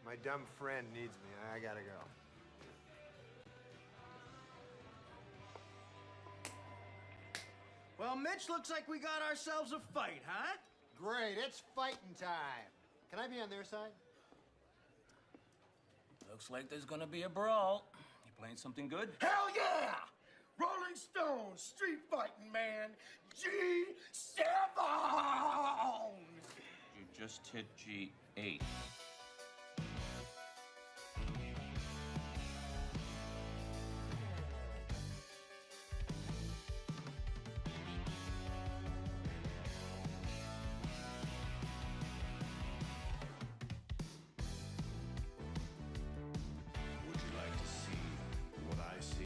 My dumb friend needs me. I gotta go. Well, Mitch, looks like we got ourselves a fight, huh? Great, it's fighting time. Can I be on their side? Looks like there's gonna be a brawl. You playing something good? Hell yeah! Rolling Stones, street fighting man, G7! You just hit G8. Would you like to see what I see?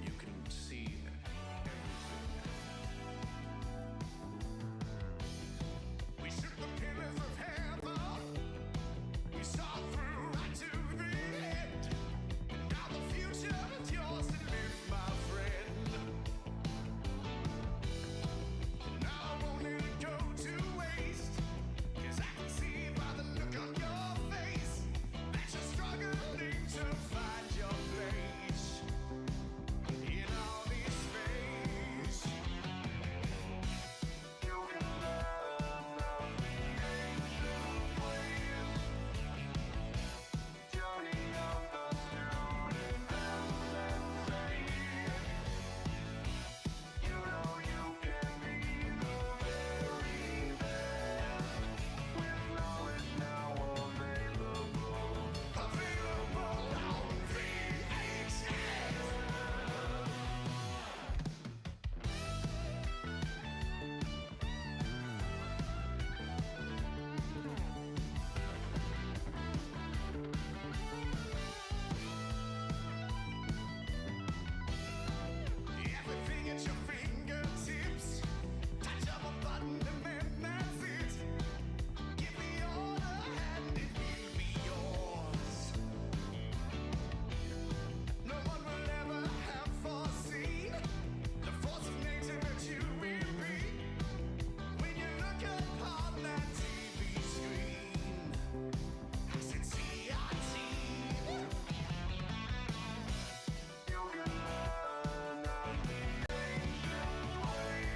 You can see everything. We shook the pillars of heaven. We saw through right to the end. And now the future is yours to live, my friend. Now I won't let it go to waste. 'Cause I can see by the look on your face that you're struggling to find your place in all this space. You can learn of the ancient ways, journey of the student and sensei. You know you can be the very best with knowledge now available. Available on VHS. Everything at your fingertips. Touch of a button and then that's it. Give the order and it will be yours. No one will ever have foreseen the force of nature that you will be when you look upon that TV screen. I said CRT. You can learn of the ancient ways,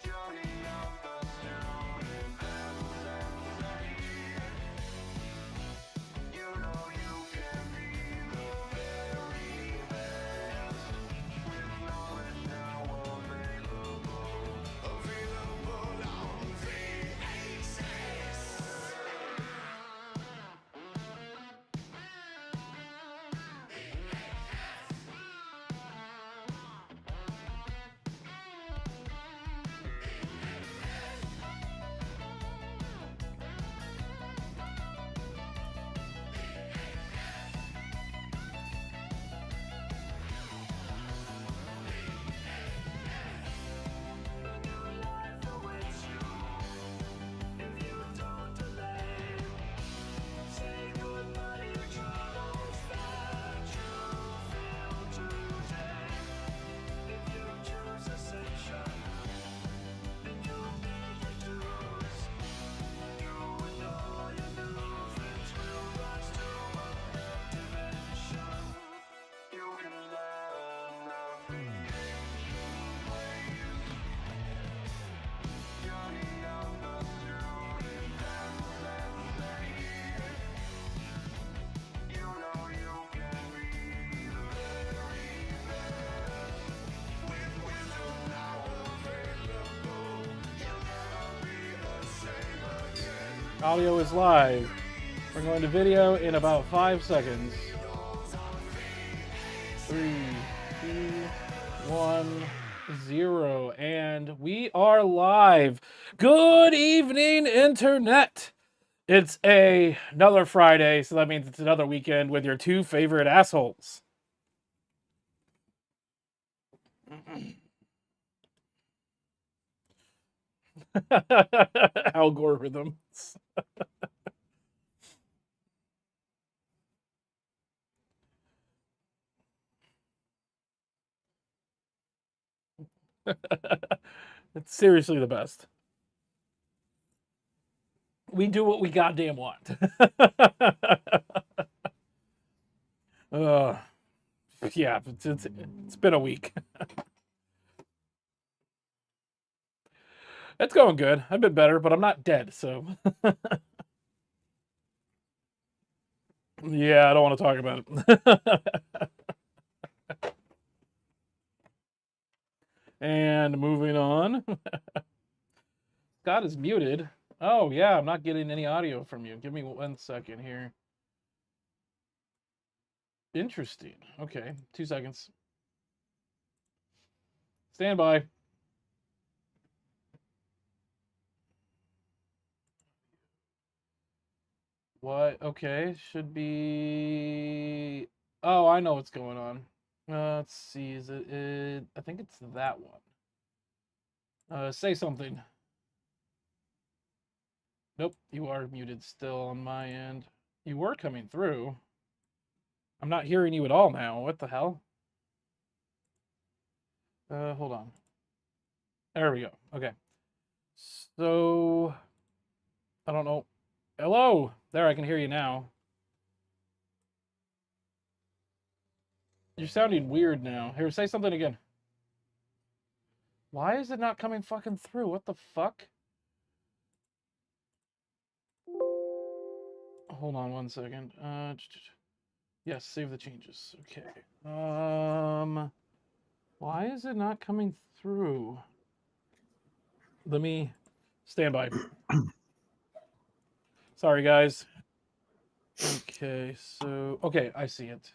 journey of the student and sensei. You know you can be the very best with knowledge now available. Available on VHS. You can learn of the ancient ways, journey of the student and sensei. You know you can be the very best with wisdom now available. You'll never be the same again. Audio is live. We're going to video in about 5 seconds. 3, 2, 1, 0. And we are live. Good evening, Internet. It's another Friday, so that means it's another weekend with your two favorite assholes. Algorithms. It's seriously the best. We do what we goddamn want. Yeah, it's been a week. It's going good. I've been better, but I'm not dead, so. Yeah, I don't want to talk about it. And moving on. Scott is muted. Oh, yeah, I'm not getting any audio from you. Give me 1 second here. Interesting. Okay, 2 seconds. Stand by. What? Okay, should be... Oh, I know what's going on. Let's see. Is it? I think it's that one. Say something. Nope, you are muted still on my end. You were coming through. I'm not hearing you at all now. What the hell? Hold on. There we go. Okay. So, I don't know. Hello! There, I can hear you now. You're sounding weird now. Here, say something again. Why is it not coming fucking through? What the fuck? Hold on 1 second. Yes, save the changes. Okay. Why is it not coming through? Let me stand by. Sorry, guys. Okay, so okay, I see it.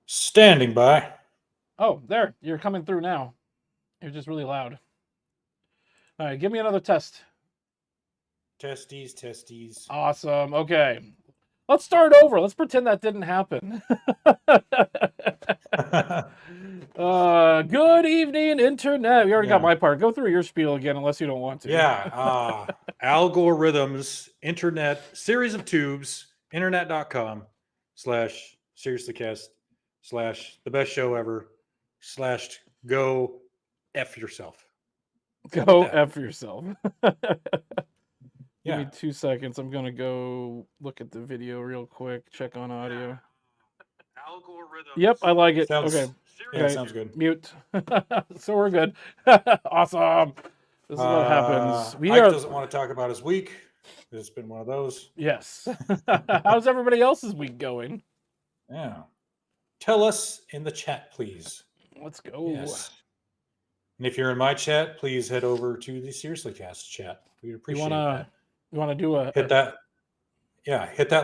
Standing by. Oh, there. You're coming through now. You're just really loud. All right, give me another test. Testes. Awesome. Okay. Let's start over. Let's pretend that didn't happen. Good evening, Internet. We already got my part. Go through your spiel again, unless you don't want to. Yeah. Algorithms, internet, series of tubes, internet.com/seriouslycast/ the best show ever / go F yourself. Go F yourself. Give Yeah. me 2 seconds. I'm going to go look at the video real quick, check on audio. Algorithms. Yep, I like it. Sounds, okay. Yeah, sounds good. Mute. So we're good. Awesome. This is what happens. Mike doesn't want to talk about his week. It's been one of those. Yes. How's everybody else's week going? Yeah. Tell us in the chat, please. Let's go. Yes. And if you're in my chat, please head over to the Seriously Cast chat. We'd appreciate that. You want to do hit that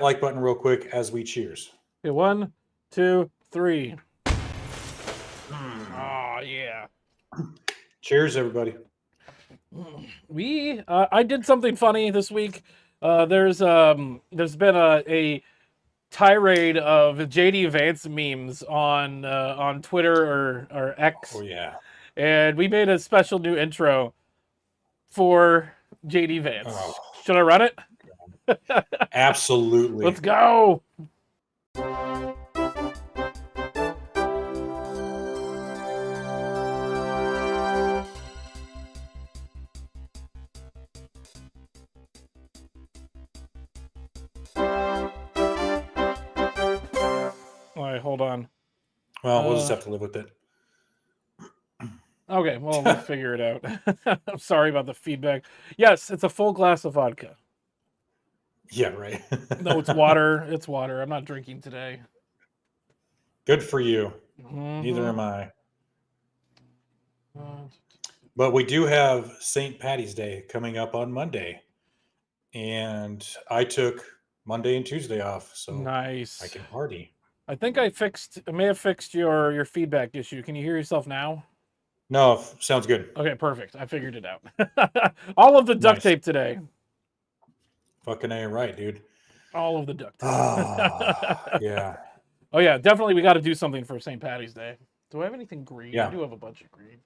like button real quick as we cheers. Okay, 1, 2, 3. Oh yeah. Cheers, everybody. I did something funny this week. There's been a tirade of JD Vance memes on Twitter or X. Oh yeah. And we made a special new intro for JD Vance. Oh. Should I run it? Absolutely. Let's go. All right, hold on. Well, we'll just have to live with it. Okay, well, we'll figure it out. I'm sorry about the feedback. Yes, it's a full glass of vodka. Yeah, right. No, it's water. It's water. I'm not drinking today. Good for you. Mm-hmm. Neither am I. But we do have St. Patty's Day coming up on Monday. And I took Monday and Tuesday off, so nice. I can party. I think I may have fixed your feedback issue. Can you hear yourself now? No, sounds good. Okay, perfect. I figured it out. All of the duct tape today. Fucking A right, dude. All of the duct tape. Yeah. Oh, yeah, definitely we got to do something for St. Patty's Day. Do I have anything green? Yeah. I do have a bunch of green.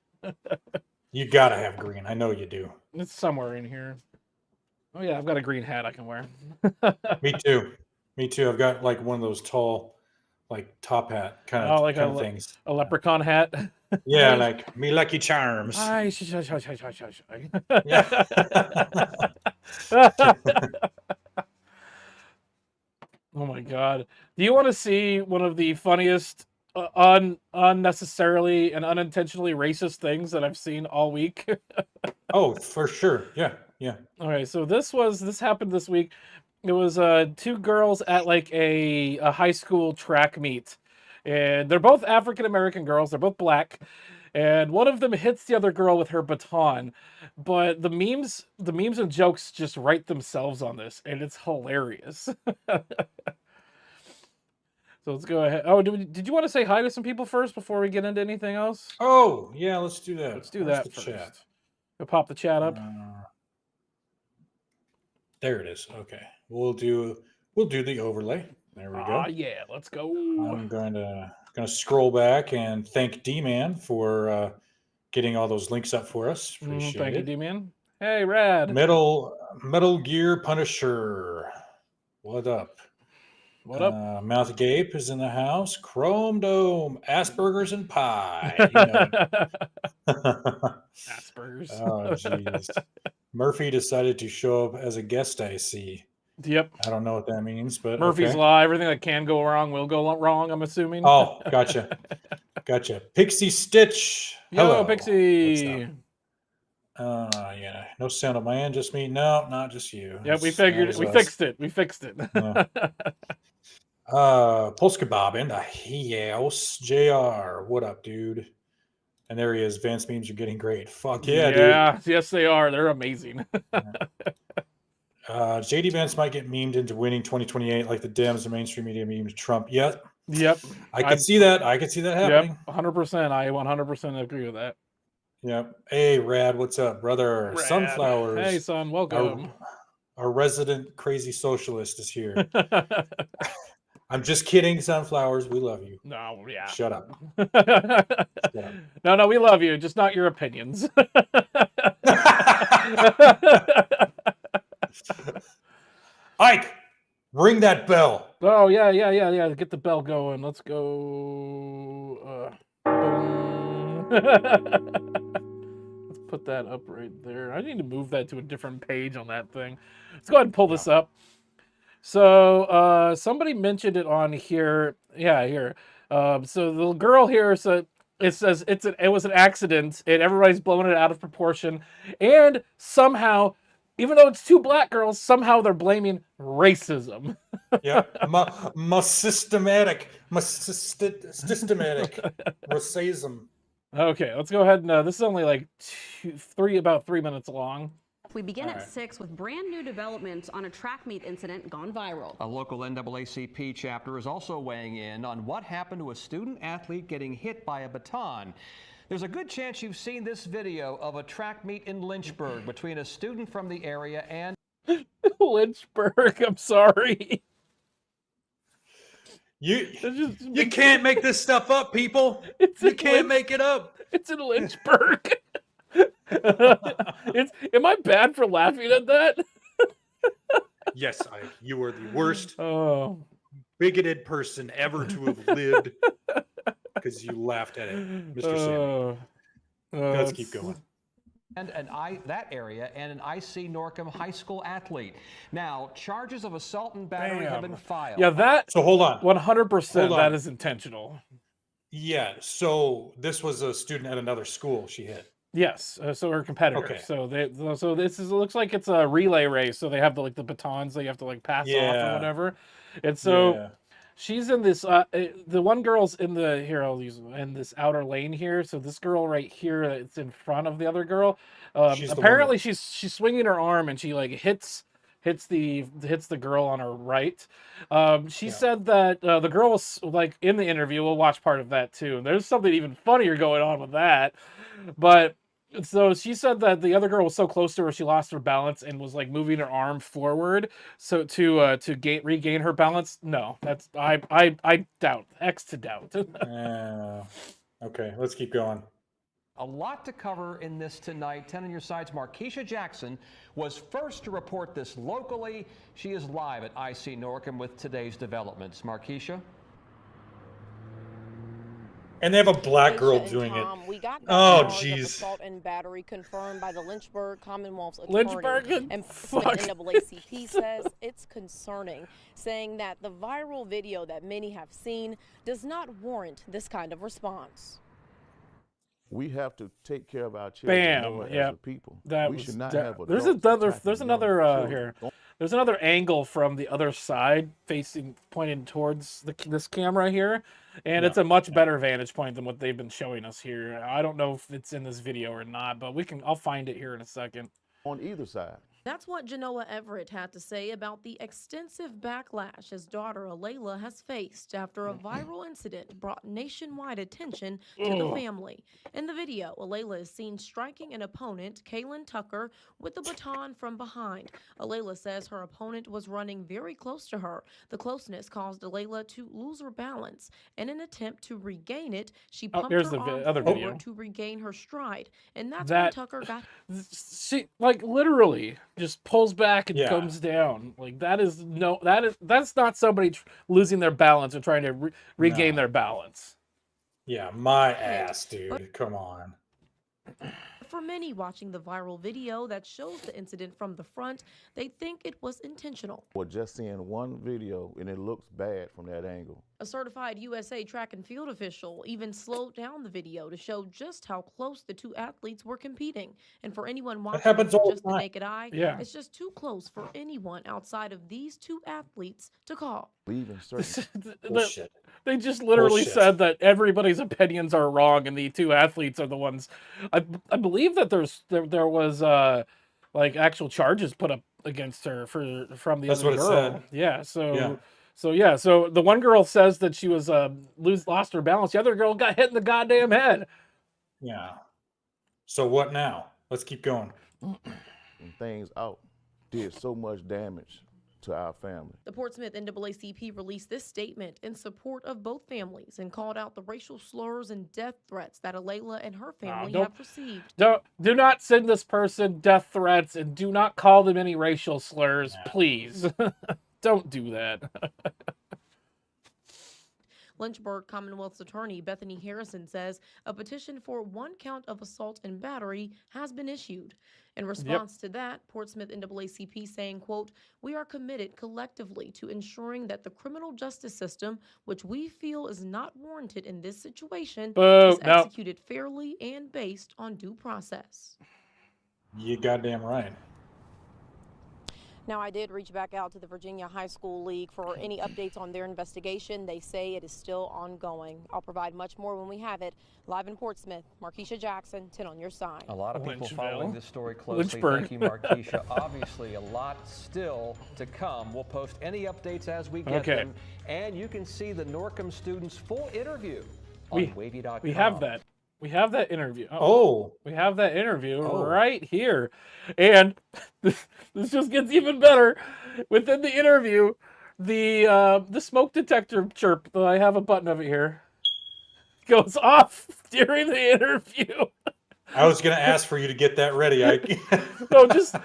You gotta have green. I know you do. It's somewhere in here. Oh, yeah, I've got a green hat I can wear. Me too. I've got like one of those tall, like top hat kind of things. A leprechaun hat. Yeah, like me Lucky Charms. Yeah. Oh my God. Do you want to see one of the funniest, unnecessarily and unintentionally racist things that I've seen all week? Oh, for sure. Yeah, yeah. Okay, so this happened this week. It was two girls at like a high school track meet, and they're both African American girls. They're both black, and one of them hits the other girl with her baton. But the memes and jokes just write themselves on this, and it's hilarious. So let's go ahead. Oh, did you want to say hi to some people first before we get into anything else? Oh, yeah. Let's do that. Let's do Where's that the first. chat? Go pop the chat up. There it is. Okay, we'll do the overlay. There we go. Yeah, let's go. I'm going to scroll back and thank D-Man for getting all those links up for us. Appreciate Thank you, it. D-Man. Hey, Rad. Metal Gear Punisher. What up? What up? Mouth Gape is in the house. Chrome Dome, Asperger's and pie. You know. Asperger's. Oh, jeez. Murphy decided to show up as a guest, I see. Yep. I don't know what that means, but Murphy's okay. Law. Everything that can go wrong will go wrong, I'm assuming. Oh, gotcha. Gotcha. Pixie Stitch. Yo, Hello. Pixie. Yeah. No sound on my end, just me. No, not just you. Yep, we figured it. We fixed it. We fixed it. Yeah. Polska Bob in the house. JR. What up, dude? And there he is. Vance memes are getting great. Fuck yeah, dude. Yeah, yes, they are. They're amazing. JD Vance might get memed into winning 2028 like the Dems and mainstream media memed Trump. Yep. I can see that. I can see that happening. Yep, 100%. I 100% agree with that. Yep. Hey, Rad, what's up, brother? Rad. Sunflowers. Hey, son, welcome. Our resident crazy socialist is here. I'm just kidding, Sunflowers. We love you. No, yeah. Shut up. No, we love you. Just not your opinions. Ike, ring that bell. Oh, yeah. Get the bell going. Let's go. Boom. Let's put that up right there. I need to move that to a different page on that thing. Let's go ahead and pull this up. So somebody mentioned it on here. Yeah, here. So the girl here, so it says it was an accident and everybody's blowing it out of proportion. And somehow, even though it's two black girls, somehow they're blaming racism. Yeah, systematic racism. Okay, let's go ahead and this is only like about 3 minutes long. We begin at 6 with brand new developments on a track meet incident gone viral. A local NAACP chapter is also weighing in on what happened to a student athlete getting hit by a baton. There's a good chance you've seen this video of a track meet in Lynchburg between a student from the area and... Lynchburg, I'm sorry. You can't make this stuff up, people. You can't make it up. It's in Lynchburg. Am I bad for laughing at that? Yes, you are the worst bigoted person ever to have lived because you laughed at it, Mr. Sam. Let's keep going. And that area and an IC Norcom high school athlete. Now, charges of assault and battery have been filed. Yeah, So hold on. 100% that is intentional. Yeah, so this was a student at another school she hit. Yes, so her competitor. Okay. So it looks like it's a relay race. So they have the batons that you have to pass off or whatever. And so she's in this. The one girl's in in this outer lane here. So this girl right here, it's in front of the other girl. Apparently she's swinging her arm and she hits the girl on her right. She said that the girl was in the interview. We'll watch part of that too. And there's something even funnier going on with that, but. So she said that the other girl was so close to her, she lost her balance and was moving her arm forward, so to regain her balance. No, that's I doubt. X to doubt. Okay, let's keep going. A lot to cover in this tonight. 10 on your sides. Markeisha Jackson was first to report this locally. She is live at IC Norcom with today's developments. Markeisha. And they have a black girl Aisha and doing it. Tom, we got that Oh, charge of jeez. assault and battery confirmed by the Lynchburg Commonwealth's attorney. Lynchburg? And Fuck. NAACP says it's concerning, saying that the viral video that many have seen does not warrant this kind of response. We have to take care of our children more Bam. Yeah. as a people. That we was should not that- have there's adults another. attacking There's young another children. here. There's another angle from the other side, pointing towards this camera here, and it's a much better vantage point than what they've been showing us here. I don't know if it's in this video or not, but I'll find it here in a second. On either side. That's what Genoa Everett had to say about the extensive backlash his daughter Alayla has faced after a viral incident brought nationwide attention to the family. In the video, Alayla is seen striking an opponent, Kaylin Tucker, with a baton from behind. Alayla says her opponent was running very close to her. The closeness caused Alayla to lose her balance. In an attempt to regain it, she pumped here's her the arm other forward video. to regain her stride. And that's when Tucker got... She literally just pulls back and comes down. Like that's not somebody losing their balance or trying to regain their balance. Yeah, my ass, dude. Come on. For many watching the viral video that shows the incident from the front, they think it was intentional. Or just seeing one video and it looks bad from that angle. A certified USA track and field official even slowed down the video to show just how close the two athletes were competing. And for anyone watching happens with all just the the time. naked eye, it's just too close for anyone outside of these two athletes to call. Even certain Bullshit. They just literally said that everybody's opinions are wrong and the two athletes are the ones. I believe that there was like actual charges put up against her from the That's other what it girl. said. Yeah, so the one girl says that she was lost her balance. The other girl got hit in the goddamn head. Yeah. So what now? Let's keep going. and things out did so much damage to our family. The Portsmouth NAACP released this statement in support of both families and called out the racial slurs and death threats that Alayla and her family have received. Do not send this person death threats and do not call them any racial slurs, please. Don't do that. Lynchburg Commonwealth's attorney Bethany Harrison says a petition for 1 count of assault and battery has been issued. In response to that, Portsmouth NAACP saying, quote, "We are committed collectively to ensuring that the criminal justice system, which we feel is not warranted in this situation, is executed fairly and based on due process." You goddamn right. Now, I did reach back out to the Virginia High School League for any updates on their investigation. They say it is still ongoing. I'll provide much more when we have it. Live in Portsmouth, Markeisha Jackson, 10 on your side. A lot of people following this story closely. Lynchburg. Thank you, Markeisha. Obviously, a lot still to come. We'll post any updates as we get them. And you can see the Norcom students' full interview on wavy.com. We have that. We have that interview. We have that interview right here. And this just gets even better. Within the interview, the smoke detector chirp, I have a button of it here, goes off during the interview. I was going to ask for you to get that ready. No, just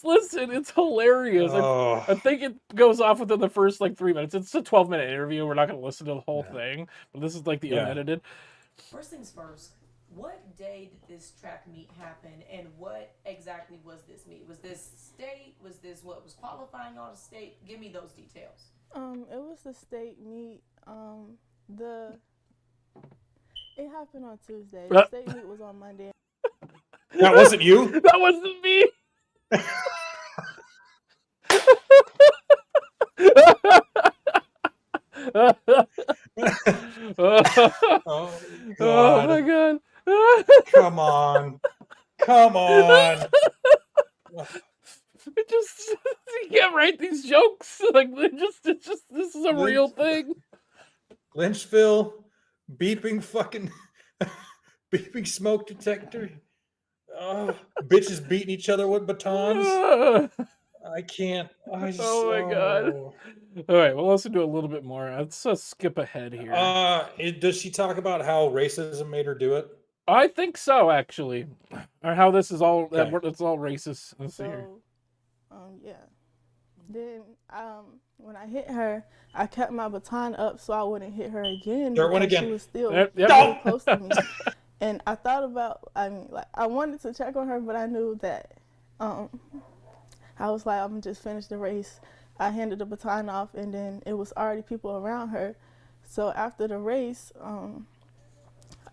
listen. It's hilarious. I think it goes off within the first 3 minutes. It's a 12-minute interview. We're not going to listen to the whole thing. But this is the unedited. First things first, what day did this track meet happen, and what exactly was this meet? Was this state? Was this what was qualifying on a state? Give me those details. It was the state meet. It happened on Tuesday. The state meet was on Monday. That wasn't you? That wasn't me. Oh my god. Come on. Come on. It just you can't write these jokes. This is a real thing. Lynchville, beeping smoke detector. Bitches beating each other with batons. I can't. Oh my god. All right, well, let's do a little bit more. Let's skip ahead here. Does she talk about how racism made her do it? I think so, actually. Or how this is all it's all racist. Let's see here. Yeah. Then when I hit her, I kept my baton up so I wouldn't hit her again There it went because again. she was still Yep. really close to me. And I thought about, I wanted to check on her, but I knew that I was like, I'm gonna just finish the race. I handed the baton off, and then it was already people around her. So after the race,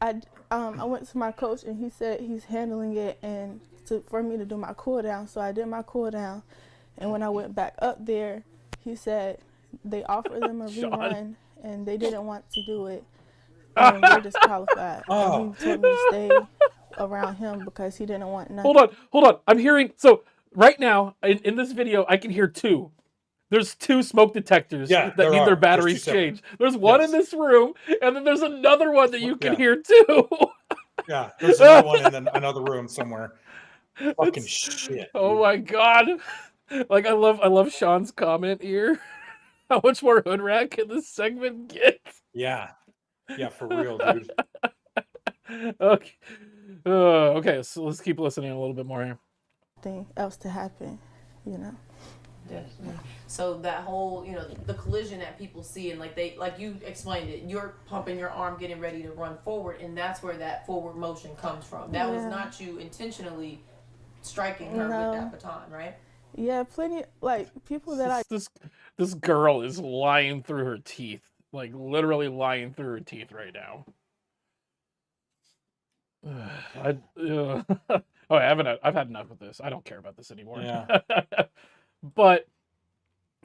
I went to my coach, and he said he's handling it and for me to do my cool down. So I did my cool down, and when I went back up there, he said they offered them a rerun, and they didn't want to do it, and we're disqualified. And he told me to stay around him because he didn't want nothing. Hold on. I'm hearing, so right now in this video, I can hear two. There's two smoke detectors that need their batteries changed. There's one in this room, and then there's another one that you can hear too. Yeah, there's another one in another room somewhere. Fucking shit. Oh dude. my god. Like I love Sean's comment here. How much more hood rat can this segment get? Yeah. Yeah, for real, dude. Okay. Okay, so let's keep listening a little bit more here. Thing else to happen, you know. Definitely. So that whole, the collision that people see, and like you explained it, you're pumping your arm, getting ready to run forward, and that's where that forward motion comes from. That was not you intentionally striking her with that baton, right? Yeah, plenty, like, people that This girl is lying through her teeth. Like, literally lying through her teeth right now. I've had enough of this. I don't care about this anymore. Yeah. But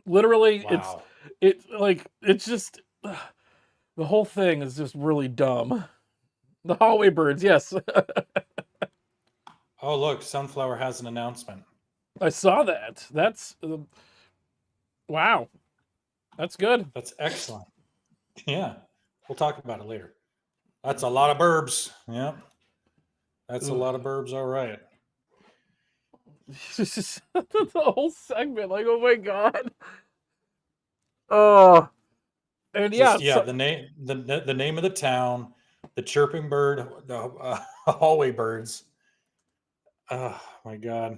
literally, Wow. it's just the whole thing is just really dumb. The hallway birds, yes. Oh, look, Sunflower has an announcement. I saw that. That's wow. That's good. That's excellent. Yeah. We'll talk about it later. That's a lot of burbs. Yeah. That's a lot of burbs, all right. The whole segment, like, oh my god. Oh, and yeah, the name of the town, the chirping bird, the hallway birds. Oh my god,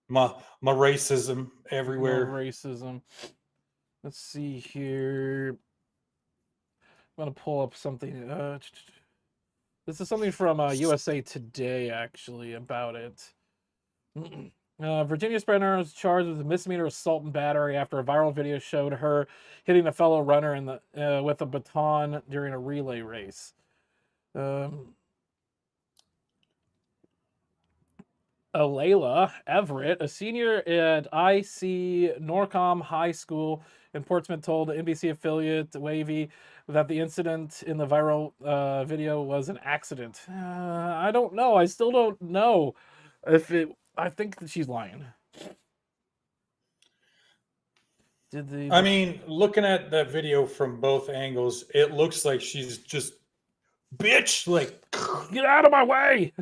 my racism everywhere. More racism. Let's see here. I'm gonna pull up something. This is something from USA Today, actually, about it. Virginia Springer was charged with a misdemeanor assault and battery after a viral video showed her hitting a fellow runner in the with a baton during a relay race. Layla Everett, a senior at IC Norcom High School in Portsmouth, told the NBC affiliate Wavy that the incident in the viral video was an accident. I don't know. I still don't know if it. I think that she's lying. I mean, looking at that video from both angles, it looks like she's just bitch, like, get out of my way.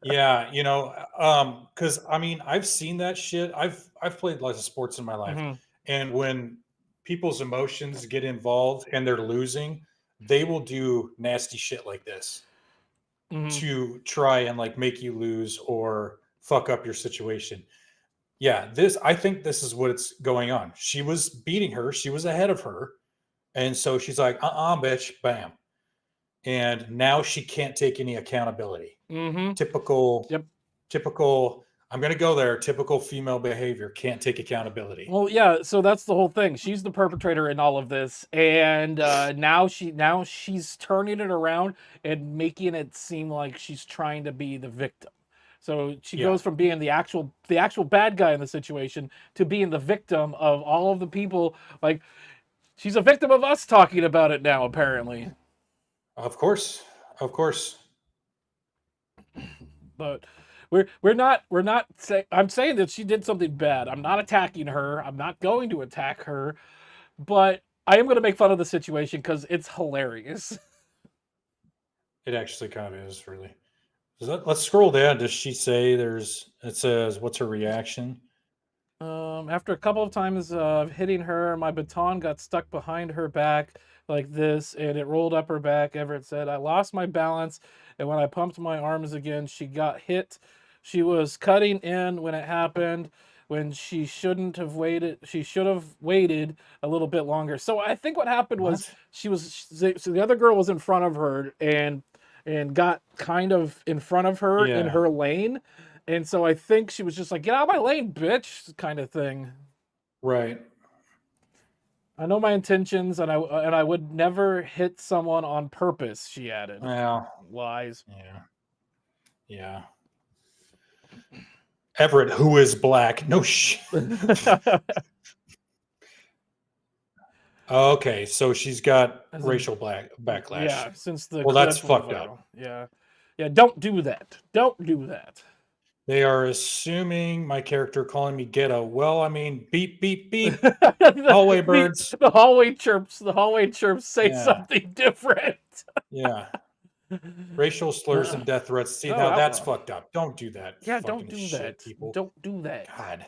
Yeah, because I mean, I've seen that shit. I've played lots of sports in my life, and when people's emotions get involved and they're losing, they will do nasty shit like this to try and like make you lose or fuck up your situation. Yeah, I think this is what's going on. She was beating her, she was ahead of her, and so she's like, bitch, bam. And now she can't take any accountability. Typical, I'm going to go there. Typical female behavior, can't take accountability. Well, yeah, so that's the whole thing. She's the perpetrator in all of this, and now she's turning it around and making it seem like she's trying to be the victim. So she goes from being the actual bad guy in the situation to being the victim of all of the people. Like, she's a victim of us talking about it now, apparently. Of course. But we're not saying, I'm saying that she did something bad. I'm not attacking her. I'm not going to attack her, but I am going to make fun of the situation because it's hilarious. It actually kind of is, really. Let's scroll down. Does she say it says, what's her reaction? After a couple of times of hitting her, my baton got stuck behind her back like this, and it rolled up her back. Everett said, I lost my balance, and when I pumped my arms again, she got hit. She was cutting in when it happened. when she shouldn't have waited. She should have waited a little bit longer. So I think what happened was so the other girl was in front of her and got kind of in front of her in her lane. And so I think she was just like, get out of my lane, bitch, kind of thing. Right. I know my intentions, and I would never hit someone on purpose, she added. Well, lies. Yeah. Everett, who is black? No shit. Okay, so she's got racial backlash. Yeah, since the well, that's clip went fucked viral. up. Yeah. Don't do that. Don't do that. They are assuming my character calling me ghetto. Well, I mean, beep, beep, beep. Hallway birds. The hallway chirps. The hallway chirps say something different. Yeah. Racial slurs and death threats. See, now that's fucked up. Don't do that. Yeah, don't do that. People. Don't do that. God.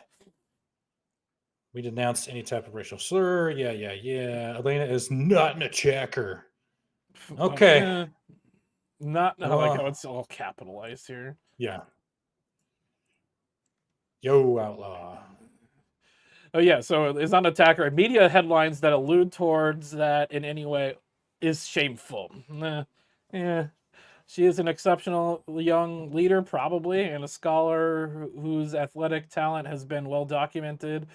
We denounce any type of racial slur. Yeah. Elena is not an attacker. Okay. Not like how it's all capitalized here. Yeah. Yo, outlaw. Oh yeah, so it's not an attacker. Media headlines that allude towards that in any way is shameful. Yeah. She is an exceptional young leader, probably, and a scholar whose athletic talent has been well documented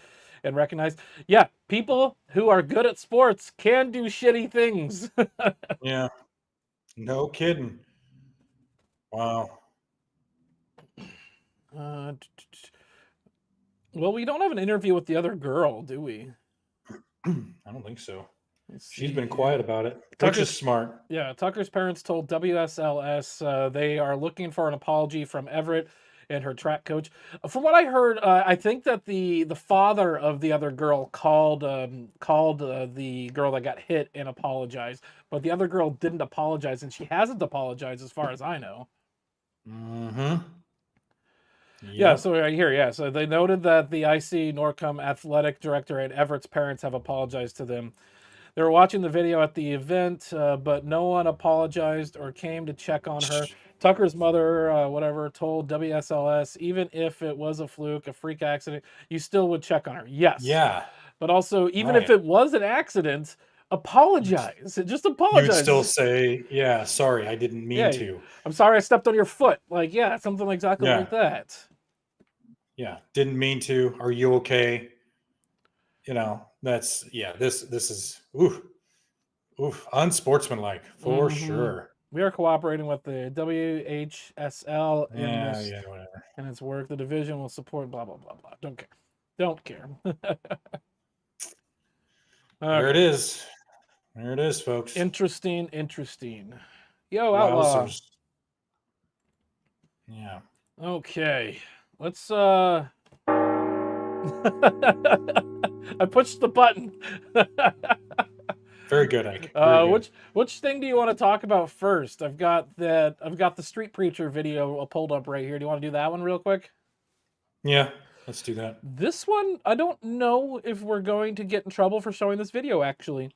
and recognized. Yeah, people who are good at sports can do shitty things. Yeah. No kidding. Wow. Well, we don't have an interview with the other girl, do we? I don't think so. She's been quiet about it, which is smart. Yeah, Tucker's parents told WSLS they are looking for an apology from Everett and her track coach. From what I heard, I think that the father of the other girl called the girl that got hit and apologized, but the other girl didn't apologize, and she hasn't apologized as far as I know. Mm-hmm. Yeah, so right here, so they noted that the IC Norcom athletic director and Everett's parents have apologized to them. They were watching the video at the event, but no one apologized or came to check on her. Tucker's mother, told WSLS, even if it was a fluke, a freak accident, you still would check on her. Yes. Yeah. But also, even if it was an accident, apologize. Just apologize. You would still say, yeah, sorry, I didn't mean to. I'm sorry I stepped on your foot. Like, yeah, something exactly like that. Yeah, didn't mean to. Are you okay? You know, that's this is unsportsmanlike for sure. We are cooperating with the WHSL in whatever. And its work. The division will support blah blah blah blah. Don't care. There it is. There it is, folks. Interesting. Yo, outlaw. Yeah. Okay. Let's I pushed the button. Very good, Ike. Very good. Which thing do you want to talk about first? I've got the Street Preacher video pulled up right here. Do you want to do that one real quick? Yeah, let's do that. This one, I don't know if we're going to get in trouble for showing this video, actually.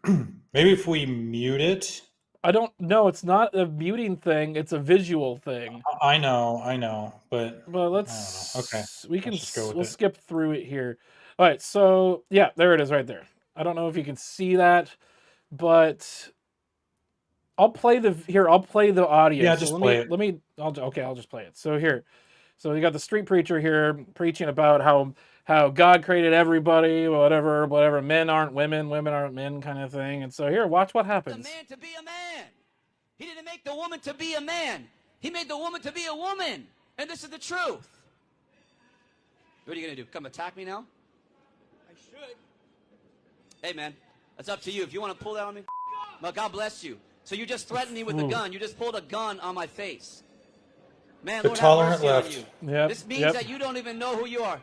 Maybe if we mute it. I don't know. It's not a muting thing. It's a visual thing. I know, but let's. Okay, we'll skip through it here. All right, so yeah, there it is, right there. I don't know if you can see that, but I'll play the audio. Yeah, just play it. I'll just play it. So here, so you got the Street Preacher here preaching about how God created everybody, whatever. Men aren't women, women aren't men, kind of thing. And so here, watch what happens. The man to be a man. He didn't make the woman to be a man. He made the woman to be a woman. And this is the truth. What are you going to do? Come attack me now? I should. Hey, man, that's up to you. If you want to pull that on me, well, God bless you. So you just threatened me with a gun. You just pulled a gun on my face. Man, the Lord tolerant have mercy left. on you. This means that you don't even know who you are.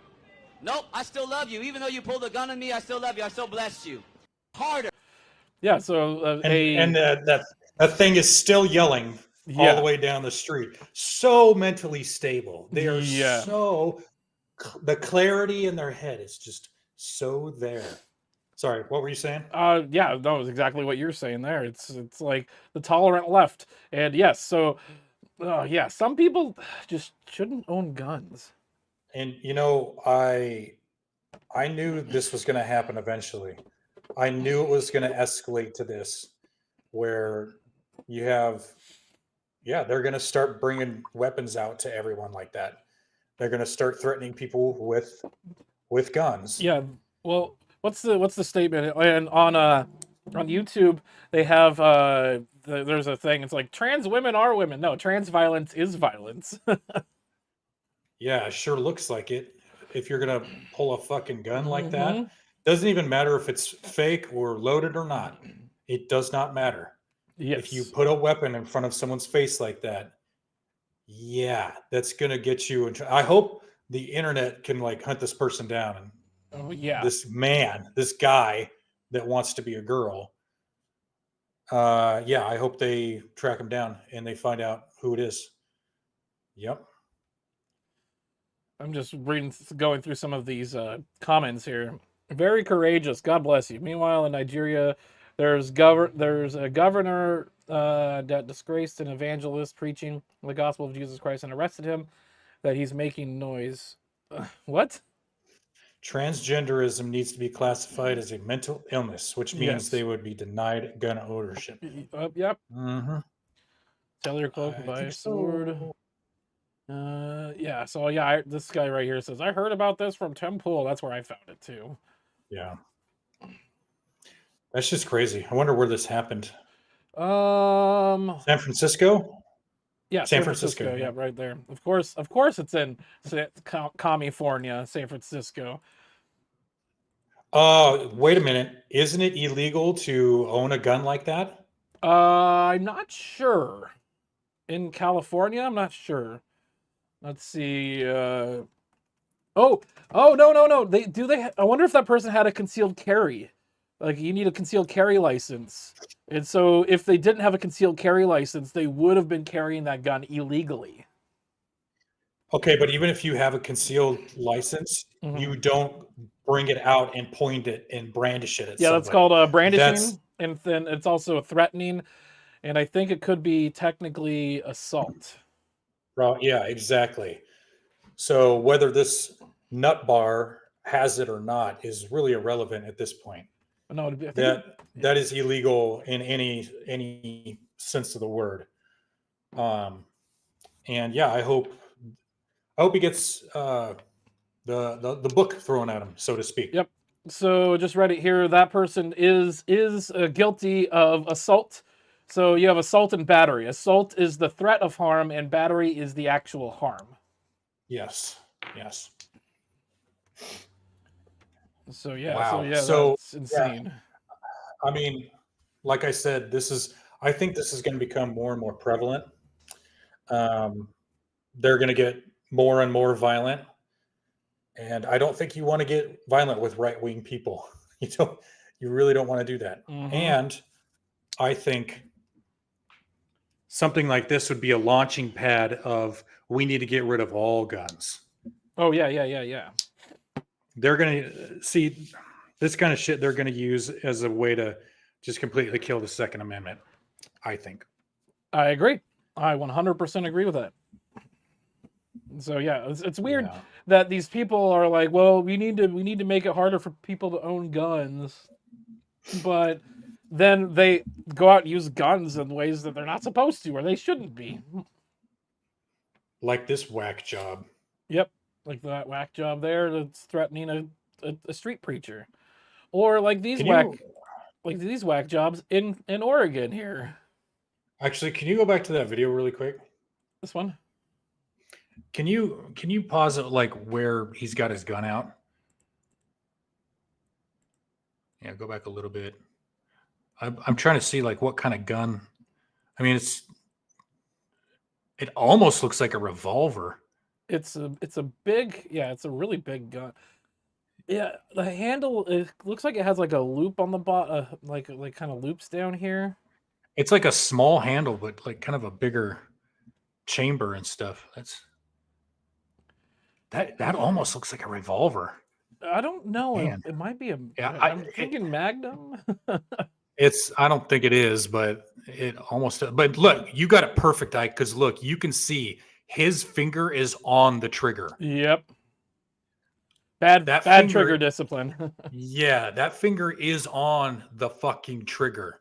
Nope, I still love you. Even though you pulled a gun on me, I still love you. I still bless you. Harder. Yeah, so... that thing is still yelling all the way down the street. So mentally stable. They are so... The clarity in their head is just so there. Sorry, what were you saying? Yeah, that was exactly what you're saying there. It's like the tolerant left. And yes, so... some people just shouldn't own guns. And you know, I knew this was going to happen eventually. I knew it was going to escalate to this, where you have, yeah, they're going to start bringing weapons out to everyone like that. They're going to start threatening people with guns. Yeah. Well, what's the statement? And on YouTube they have there's a thing. It's like trans women are women. No, trans violence is violence. Yeah, it sure looks like it. If you're gonna pull a fucking gun like Mhm. that, doesn't even matter if it's fake or loaded or not. It does not matter. Yes. If you put a weapon in front of someone's face like that, yeah, that's gonna get you in. I hope the internet can like hunt this person down and Oh yeah. this man, this guy that wants to be a girl. Yeah, I hope they track him down and they find out who it is. Yep. I'm just going through some of these comments here. Very courageous. God bless you. Meanwhile, in Nigeria, there's a governor that disgraced an evangelist preaching the gospel of Jesus Christ and arrested him that he's making noise. What? Transgenderism needs to be classified as a mental illness, which means Yes. they would be denied gun ownership. Yep. Mm-hmm. Sell your cloak, buy a sword. Yeah. So yeah, this guy right here says, I heard about this from Tim Pool. That's where I found it too. Yeah. That's just crazy. I wonder where this happened. San Francisco? Yeah, San Francisco. Yeah, right there. Of course, it's in California, San Francisco. Wait a minute. Isn't it illegal to own a gun like that? I'm not sure. In California, I'm not sure. Let's see. Oh, no. I wonder if that person had a concealed carry. Like, you need a concealed carry license. And so if they didn't have a concealed carry license, they would have been carrying that gun illegally. Okay, but even if you have a concealed license, you don't bring it out and point it and brandish it at somebody. That's called brandishing. And then it's also threatening. And I think it could be technically assault. Yeah, exactly. So whether this nut bar has it or not is really irrelevant at this point. No, that is illegal in any sense of the word. And yeah, I hope he gets the book thrown at him, so to speak. Yep. So just read it here. That person is guilty of assault. So you have assault and battery. Assault is the threat of harm, and battery is the actual harm. Yes. So yeah. Wow. That's insane. Yeah. I mean, like I said, I think this is going to become more and more prevalent. They're going to get more and more violent. And I don't think you want to get violent with right-wing people. You really don't want to do that. Mm-hmm. And I think something like this would be a launching pad of, we need to get rid of all guns. Oh yeah. They're going to see this kind of shit they're going to use as a way to just completely kill the Second Amendment, I think. I agree. I 100% agree with that. So yeah, it's weird that these people are like, well, we need to make it harder for people to own guns, but then they go out and use guns in ways that they're not supposed to, or they shouldn't be. Like this whack job. Yep, like that whack job there that's threatening a street preacher, or like these whack jobs in Oregon here. Actually, can you go back to that video really quick? This one. Can you pause it like where he's got his gun out? Yeah, go back a little bit. I'm trying to see like what kind of gun. I mean, it almost looks like a revolver. It's a really big gun. Yeah, the handle, it looks like it has like a loop on the bottom, like kind of loops down here. It's like a small handle, but like kind of a bigger chamber and stuff. That almost looks like a revolver. I don't know. It might be I'm thinking Magnum. I don't think it is, but it almost. But look, you got it perfect, Ike. Because look, you can see his finger is on the trigger. Yep. Bad finger, trigger discipline. Yeah, that finger is on the fucking trigger.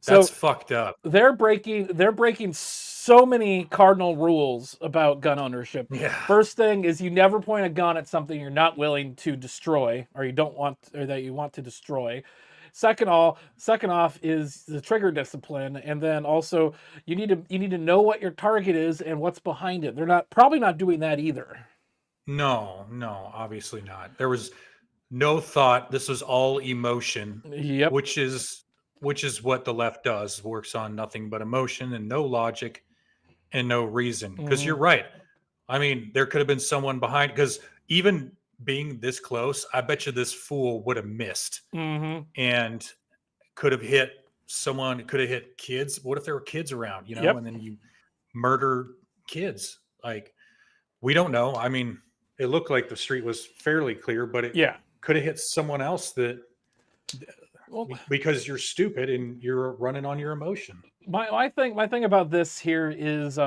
That's fucked up. They're breaking so many cardinal rules about gun ownership. Yeah. First thing is you never point a gun at something you're not willing to destroy, or you don't want, or that you want to destroy. Second off is the trigger discipline, and then also you need to know what your target is and what's behind it. They're probably not doing that either. No, obviously not. There was no thought. This was all emotion. Yep. Which is what the left does. Works on nothing but emotion and no logic and no reason. Because you're right. I mean, there could have been someone behind. Because even being this close, I bet you this fool would have missed and could have hit someone. Could have hit kids. What if there were kids around? And then you murder kids. Like, we don't know. I mean, it looked like the street was fairly clear, but it could have hit someone else that because you're stupid and you're running on your emotion. My thing about this here is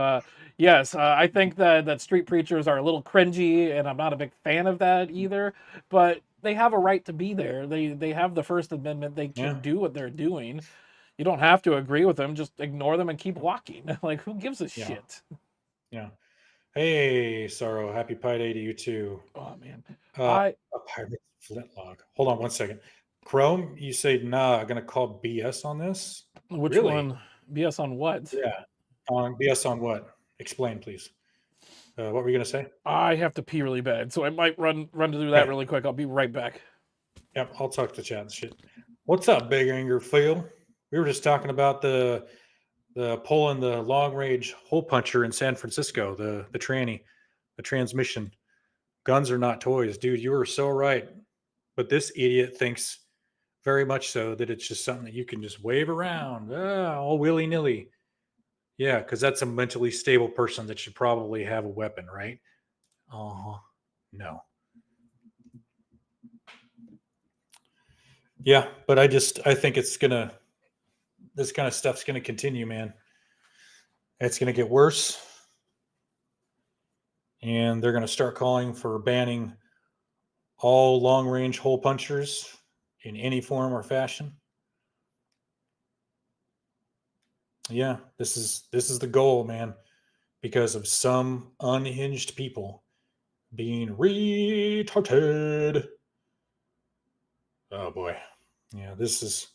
yes, I think that street preachers are a little cringy, and I'm not a big fan of that either, but they have a right to be there. They have the First Amendment. They can do what they're doing. You don't have to agree with them. Just ignore them and keep walking. Like, who gives a shit? Yeah. Hey, Sorrow, happy Pi Day to you too. Oh man. A pirate flintlock. Hold on one second. Chrome, you say, nah, I'm gonna call BS on this. Which one? BS on what? Yeah. On BS on what? Explain, please. What were you gonna say? I have to pee really bad, so I might run to do that really quick. I'll be right back. Yep, I'll talk to chat and shit. What's up, Big Anger Phil? We were just talking about the pulling the long range hole puncher in San Francisco, the tranny, the transmission. Guns are not toys, dude. You were so right. But this idiot thinks very much so that it's just something that you can just wave around, all willy nilly. Yeah, because that's a mentally stable person that should probably have a weapon, right? No. Yeah, but I think this kind of stuff's gonna continue, man. It's gonna get worse. And they're gonna start calling for banning all long range hole punchers in any form or fashion. Yeah, this is the goal, man, because of some unhinged people being retarded. Oh boy. Yeah, this is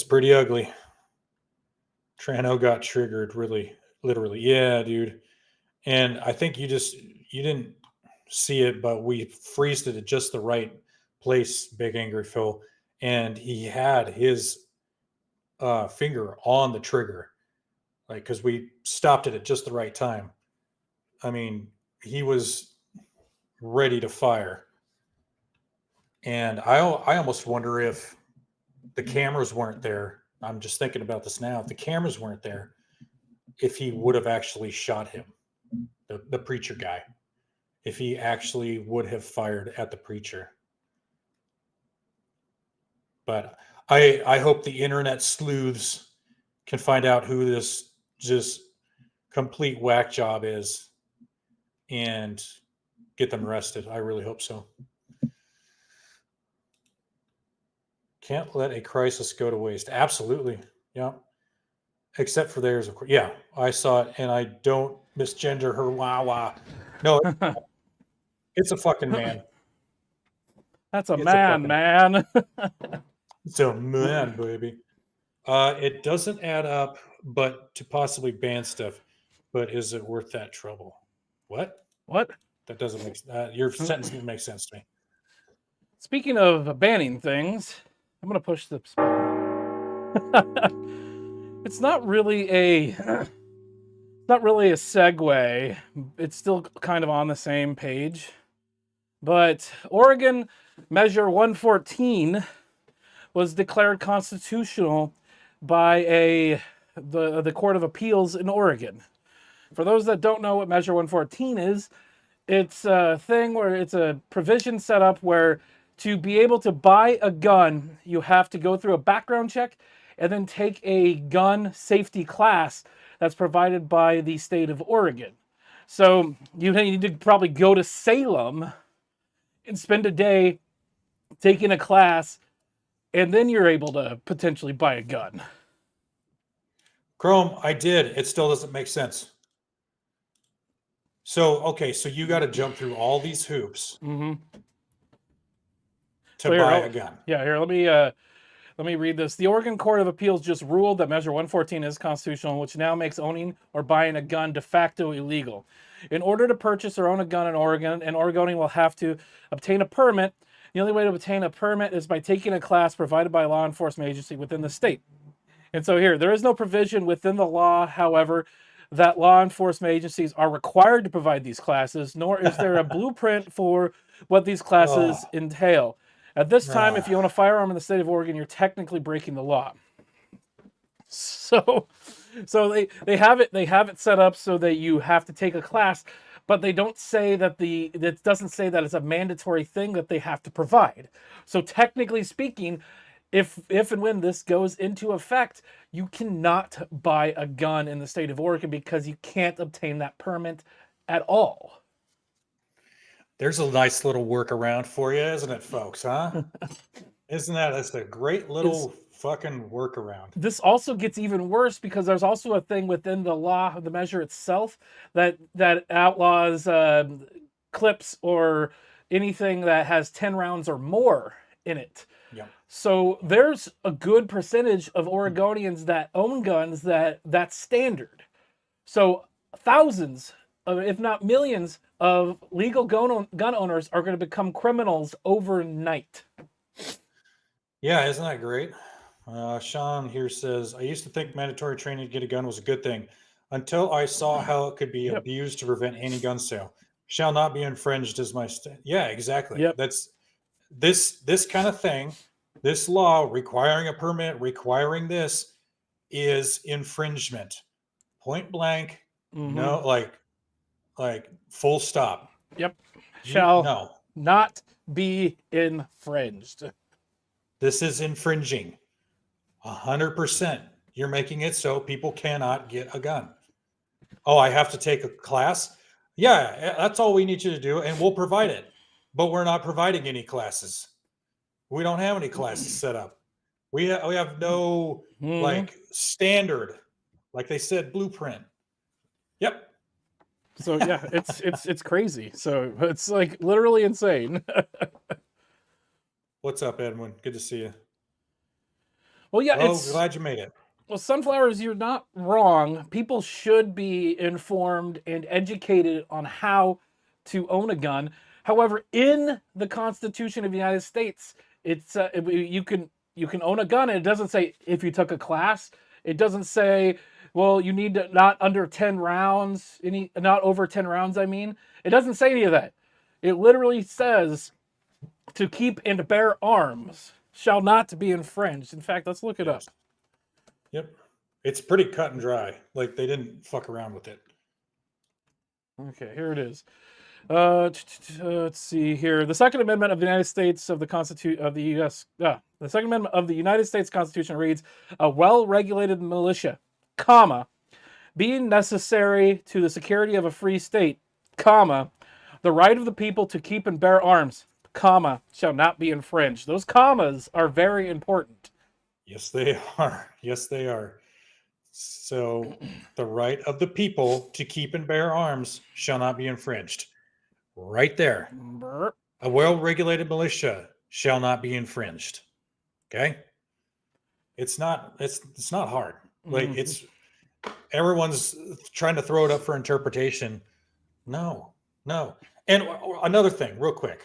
pretty ugly. Trano got triggered, really, literally. Yeah, dude. And I think you didn't see it, but we freezed it at just the right place, Big Angry Phil. And he had his finger on the trigger, like, because we stopped it at just the right time. I mean, he was ready to fire. And I almost wonder if the cameras weren't there. I'm just thinking about this now. If the cameras weren't there, if he would have actually shot him, the preacher guy, if he actually would have fired at the preacher. But I hope the internet sleuths can find out who this just complete whack job is and get them arrested. I really hope so. Can't let a crisis go to waste. Absolutely. Yeah. Except for theirs, of course. Yeah, I saw it, and I don't misgender her. Wah. No, it's a fucking man. That's a man. It's a man, baby. It doesn't add up, but to possibly ban stuff. But is it worth that trouble? What? That doesn't make your sentence didn't make sense to me. Speaking of banning things, I'm gonna push this button. It's not really a segue. It's still kind of on the same page. But Oregon Measure 114 was declared constitutional by the Court of Appeals in Oregon. For those that don't know what Measure 114 is, it's a thing where it's a provision set up where to be able to buy a gun, you have to go through a background check and then take a gun safety class that's provided by the state of Oregon. So you need to probably go to Salem and spend a day taking a class, and then you're able to potentially buy a gun. Chrome, I did. It still doesn't make sense. So, okay, so you got to jump through all these hoops to buy a gun. Yeah, here, let me read this. The Oregon Court of Appeals just ruled that Measure 114 is constitutional, which now makes owning or buying a gun de facto illegal. In order to purchase or own a gun in Oregon, an Oregonian will have to obtain a permit. The only way to obtain a permit is by taking a class provided by a law enforcement agency within the state. And so here, there is no provision within the law, however, that law enforcement agencies are required to provide these classes, nor is there a blueprint for what these classes entail. At this time, if you own a firearm in the state of Oregon, you're technically breaking the law. So they have it set up so that you have to take a class, but they don't say that it doesn't say that it's a mandatory thing that they have to provide. So technically speaking, if and when this goes into effect, you cannot buy a gun in the state of Oregon because you can't obtain that permit at all. There's a nice little workaround for you, isn't it, folks? Huh? That's a great little fucking workaround. This also gets even worse because there's also a thing within the law, the measure itself, that outlaws clips or anything that has 10 rounds or more in it. Yeah. So there's a good percentage of Oregonians that own guns that's standard. So thousands, if not millions, of legal gun owners are going to become criminals overnight. Yeah, isn't that great? Sean here says, I used to think mandatory training to get a gun was a good thing until I saw how it could be abused to prevent any gun sale. Shall not be infringed as my yeah, exactly. Yep. That's this kind of thing. This law requiring a permit, requiring this is infringement. Point blank. No, like full stop. Yep. Shall not be infringed. This is infringing. 100%. You're making it so people cannot get a gun. Oh, I have to take a class? Yeah, that's all we need you to do, and we'll provide it. But we're not providing any classes. We don't have any classes set up. We have no like standard, like they said, blueprint. Yep. So yeah, it's crazy. So it's like literally insane. What's up, Edwin? Good to see you. Well, yeah, glad you made it. Well, Sunflowers, you're not wrong. People should be informed and educated on how to own a gun. However, in the Constitution of the United States, it's you can own a gun, and it doesn't say if you took a class. It doesn't say, well, you need to not under 10 rounds, not over 10 rounds. I mean, it doesn't say any of that. It literally says to keep and bear arms shall not be infringed. In fact, let's look it up. Yep. It's pretty cut and dry. Like they didn't fuck around with it. Okay, here it is. Let's see here. The Second Amendment of the United States of the Constitution of the U.S. The Second Amendment of the United States Constitution reads, "A well-regulated militia, comma, being necessary to the security of a free state, comma, the right of the people to keep and bear arms, comma, shall not be infringed." Those commas are very important. Yes, they are. Yes, they are. So the right of the people to keep and bear arms shall not be infringed. Right there. A well-regulated militia shall not be infringed. Okay? It's not hard. Like it's everyone's trying to throw it up for interpretation. No. And another thing, real quick.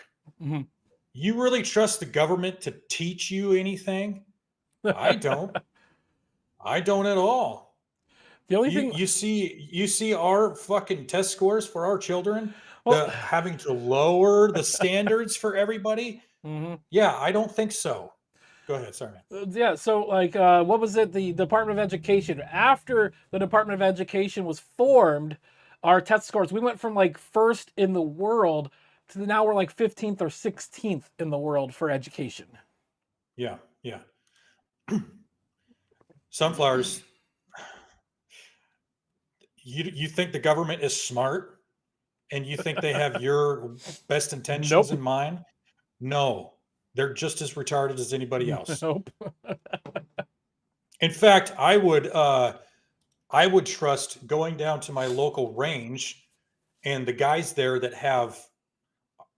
You really trust the government to teach you anything? I don't. I don't at all. The only thing you see our fucking test scores for our children, having to lower the standards for everybody. Yeah, I don't think so. Go ahead, sorry, man. Yeah, so like, what was it? The Department of Education. After the Department of Education was formed, our test scores, we went from like first in the world to now we're like 15th or 16th in the world for education. Yeah. Sunflowers, you think the government is smart? and you think they have your best intentions in mind? No, they're just as retarded as anybody else. Nope. In fact, I would trust going down to my local range and the guys there that have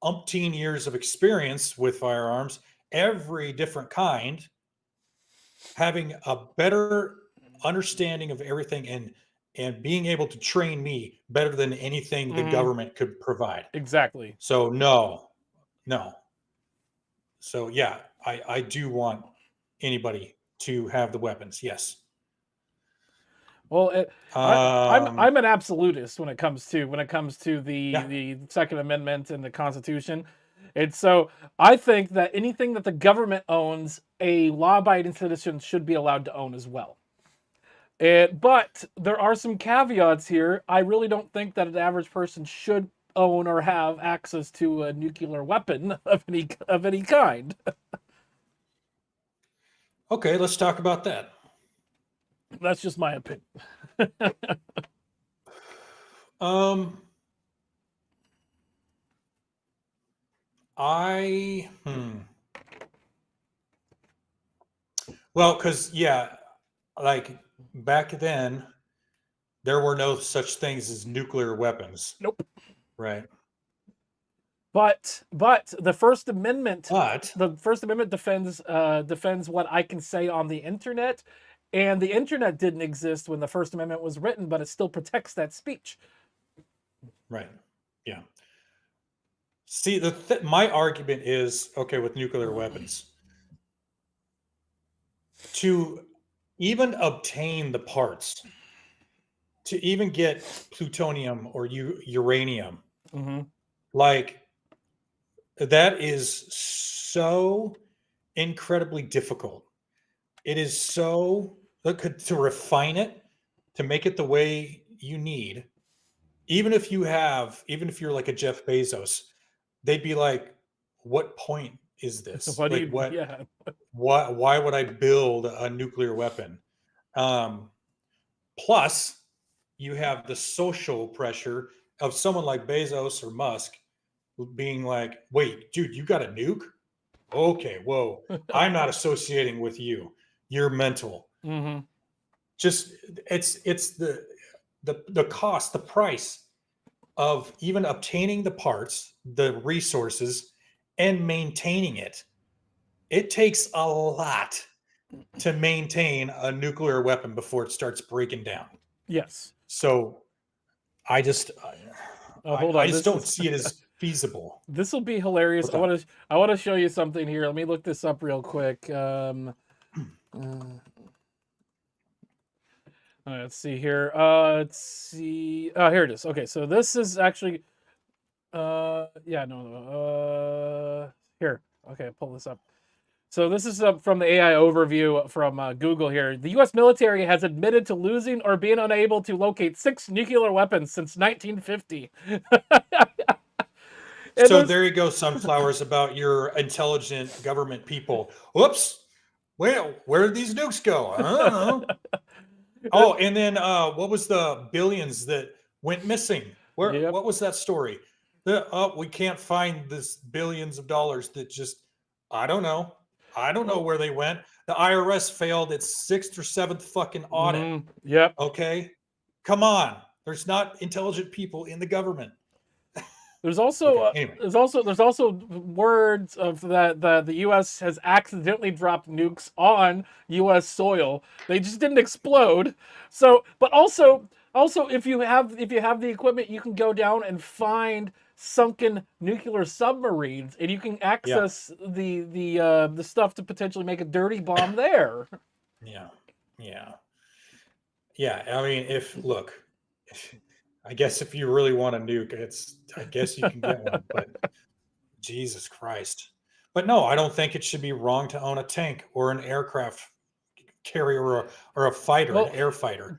umpteen years of experience with firearms, every different kind, having a better understanding of everything and being able to train me better than anything the government could provide. Exactly. So no. So yeah, I do want anybody to have the weapons. Yes. Well, I'm an absolutist when it comes to the Second Amendment and the Constitution. And so I think that anything that the government owns, a law-abiding citizen should be allowed to own as well. But there are some caveats here. I really don't think that an average person should own or have access to a nuclear weapon of any kind. Okay, let's talk about that. That's just my opinion. Well, because yeah, like back then, there were no such things as nuclear weapons. Nope. Right. But the First Amendment, defends what I can say on the internet, and the internet didn't exist when the First Amendment was written, but it still protects that speech. Right. Yeah. See, my argument is, okay, with nuclear weapons, to even obtain the parts, to even get plutonium or uranium, like that is so incredibly difficult. It is so to refine it, to make it the way you need. Even if you're like a Jeff Bezos, they'd be like, what point is this? Why would I build a nuclear weapon? Plus, you have the social pressure of someone like Bezos or Musk being like, wait, dude, you got a nuke? Okay, whoa, I'm not associating with you. You're mental. Just it's the cost, the price of even obtaining the parts, the resources, and maintaining it. It takes a lot to maintain a nuclear weapon before it starts breaking down. Yes. So I just don't see it as feasible. This will be hilarious. I want to show you something here. Let me look this up real quick. Let's see here. Let's see. Oh, here it is. Okay, so this is actually. Here. Okay, pull this up. So this is from the AI overview from Google here. The U.S. military has admitted to losing or being unable to locate 6 nuclear weapons since 1950. So there you go, sunflowers, about your intelligent government people. Whoops. Well, where did these nukes go? I don't know. Oh, and then what was the billions that went missing? What was that story? We can't find this billions of dollars that just, I don't know. I don't know where they went. The IRS failed its 6th or 7th fucking audit. Yep. Okay. Come on. There's not intelligent people in the government. There's also there's also words of that the U.S. has accidentally dropped nukes on U.S. soil. They just didn't explode. So, but also if you have the equipment, you can go down and find sunken nuclear submarines, and you can access the stuff to potentially make a dirty bomb there. Yeah. I mean, I guess if you really want a nuke, I guess you can get one, but Jesus Christ. But no, I don't think it should be wrong to own a tank or an aircraft carrier or a fighter, an air fighter.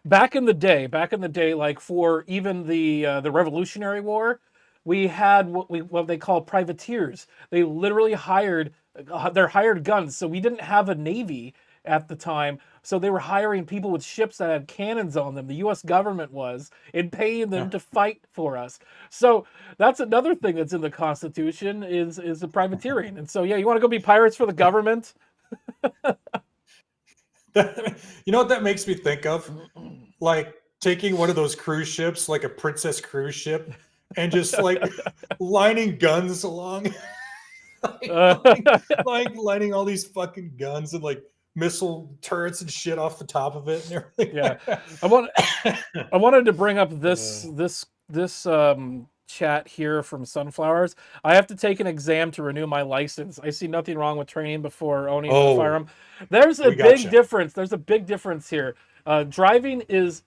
Back in the day, like for even the Revolutionary War, we had what they call privateers. They literally hired hired guns. So we didn't have a navy. at the time. So they were hiring people with ships that had cannons on them. The U.S. government was, and paying them to fight for us. So that's another thing that's in the Constitution is the privateering. And so, yeah, you want to go be pirates for the government? You know what that makes me think of? Like taking one of those cruise ships, like a princess cruise ship, and just like lining guns along. lining all these fucking guns and like missile turrets and shit off the top of it and everything. Yeah, like I wanted to bring up this chat here from Sunflowers. I have to take an exam to renew my license. I see nothing wrong with training before owning a firearm. There's a big difference. There's a big difference here. Driving is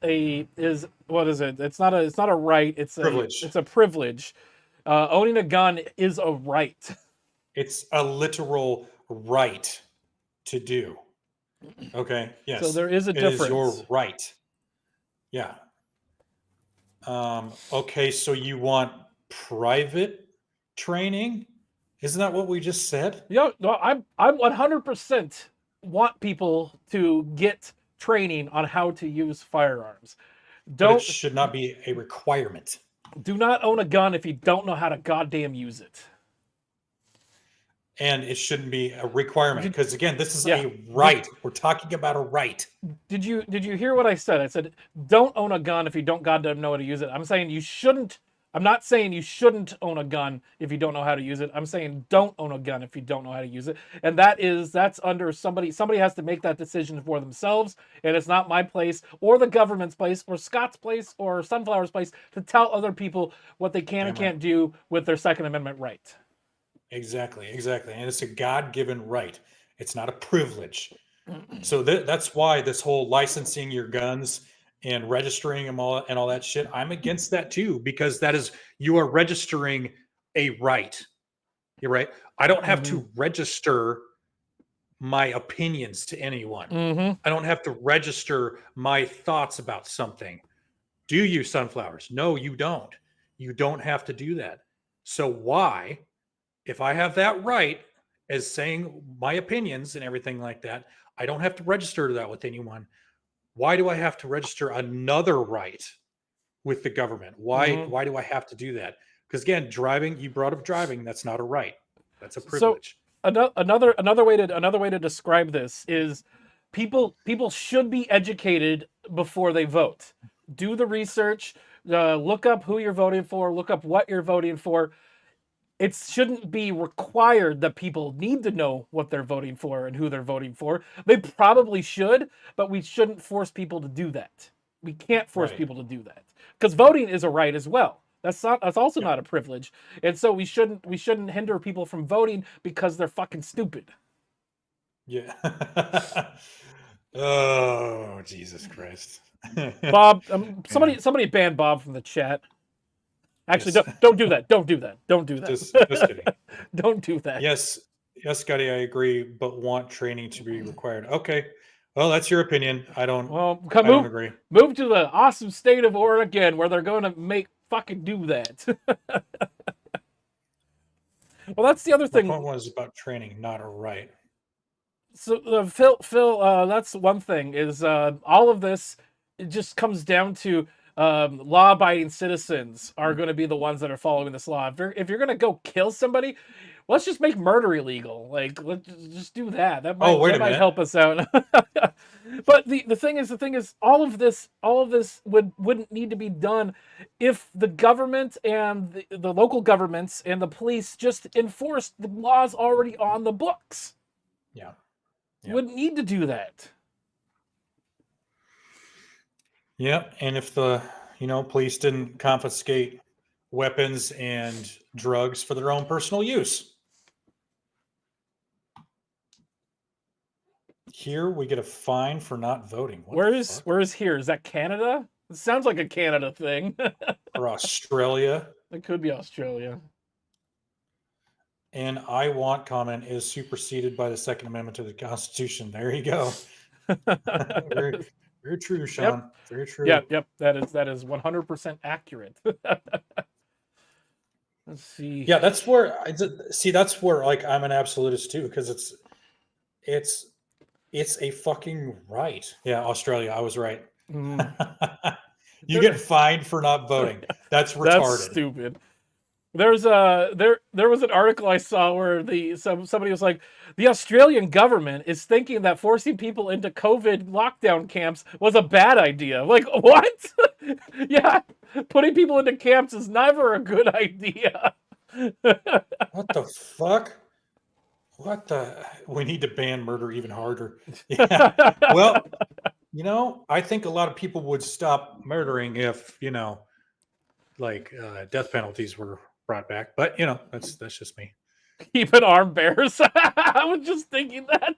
what is it? It's not a right. It's a privilege. Owning a gun is a right. It's a literal right to do. Okay. Yes. So there is a difference. It is your right. Yeah. Okay. So you want private training? Isn't that what we just said? Yeah. No, I'm 100% want people to get training on how to use firearms. But it should not be a requirement. Do not own a gun if you don't know how to goddamn use it. And it shouldn't be a requirement because again, this is a right. We're talking about a right. Did you hear what I said? I said don't own a gun if you don't goddamn know how to use it. I'm saying you shouldn't. I'm not saying you shouldn't own a gun if you don't know how to use it. I'm saying don't own a gun if you don't know how to use it. And that's under somebody has to make that decision for themselves. And it's not my place or the government's place or Scott's place or Sunflower's place to tell other people what they can and can't do with their Second Amendment right. Exactly. And it's a God-given right. It's not a privilege. So that's why this whole licensing your guns and registering them all and all that shit, I'm against that too, because you are registering a right. You're right. I don't have to register my opinions to anyone. I don't have to register my thoughts about something. Do you, Sunflowers? No, you don't. You don't have to do that. So why, if I have that right as saying my opinions and everything like that, I don't have to register that with anyone. Why do I have to register another right with the government? Why do I have to do that? Because again, driving, you brought up driving, that's not a right. That's a privilege. So another way to describe this is people should be educated before they vote. Do the research, look up who you're voting for, look up what you're voting for. It shouldn't be required that people need to know what they're voting for and who they're voting for. They probably should, but we shouldn't force people to do that. We can't force people to do that because voting is a right as well. That's also not a privilege, and so we shouldn't hinder people from voting because they're fucking stupid. Yeah. Oh, Jesus Christ. Bob, somebody ban Bob from the chat. Actually, don't do that. Don't do that. Don't do that. Just kidding. Don't do that. Yes, Scotty, I agree, but want training to be required. Okay. Well, that's your opinion. I don't agree. Move to the awesome state of Oregon where they're going to make fucking do that. Well, that's the other thing. My point was about training, not a right. So, Phil, that's one thing is all of this, it just comes down to law-abiding citizens are going to be the ones that are following this law. If you're going to go kill somebody, let's just make murder illegal. Like, let's just do that. That might help us out. But the thing is, all of this wouldn't need to be done if the government and the local governments and the police just enforced the laws already on the books. Yeah. Wouldn't need to do that. Yep, and if the police didn't confiscate weapons and drugs for their own personal use. Here we get a fine for not voting. Where is here? Is that Canada? It sounds like a Canada thing. Or Australia. It could be Australia. And I want comment is superseded by the Second Amendment to the Constitution. There you go. Very true, Sean. Yep. Very true. Yep. That is 100% accurate. Let's see. Yeah, that's where like I'm an absolutist too, because it's It's a fucking right. Yeah, Australia. I was right. Mm. You get fined for not voting. That's retarded. That's stupid. There's there was an article I saw where somebody was like, the Australian government is thinking that forcing people into COVID lockdown camps was a bad idea. Like, what? Yeah, putting people into camps is never a good idea. What the fuck? What the? We need to ban murder even harder. Yeah. Well, I think a lot of people would stop murdering if, like death penalties were brought back. But, that's just me. Even armed bears. I was just thinking that.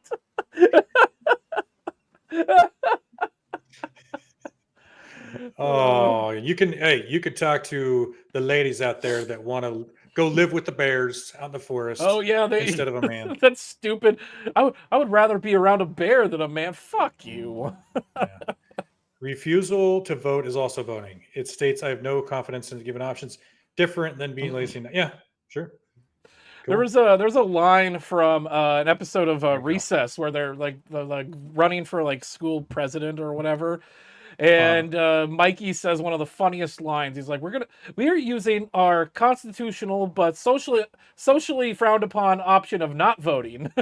Oh, you could talk to the ladies out there that want to go live with the bears out in the forest. Oh yeah, instead of a man. That's stupid. I would rather be around a bear than a man. Fuck you. Yeah. Refusal to vote is also voting. It states I have no confidence in given options, different than being lazy. Yeah, sure. Cool. There's a line from an episode of Recess where they're like running for like school president or whatever. And Mikey says one of the funniest lines. He's like, we are using our constitutional but socially frowned upon option of not voting.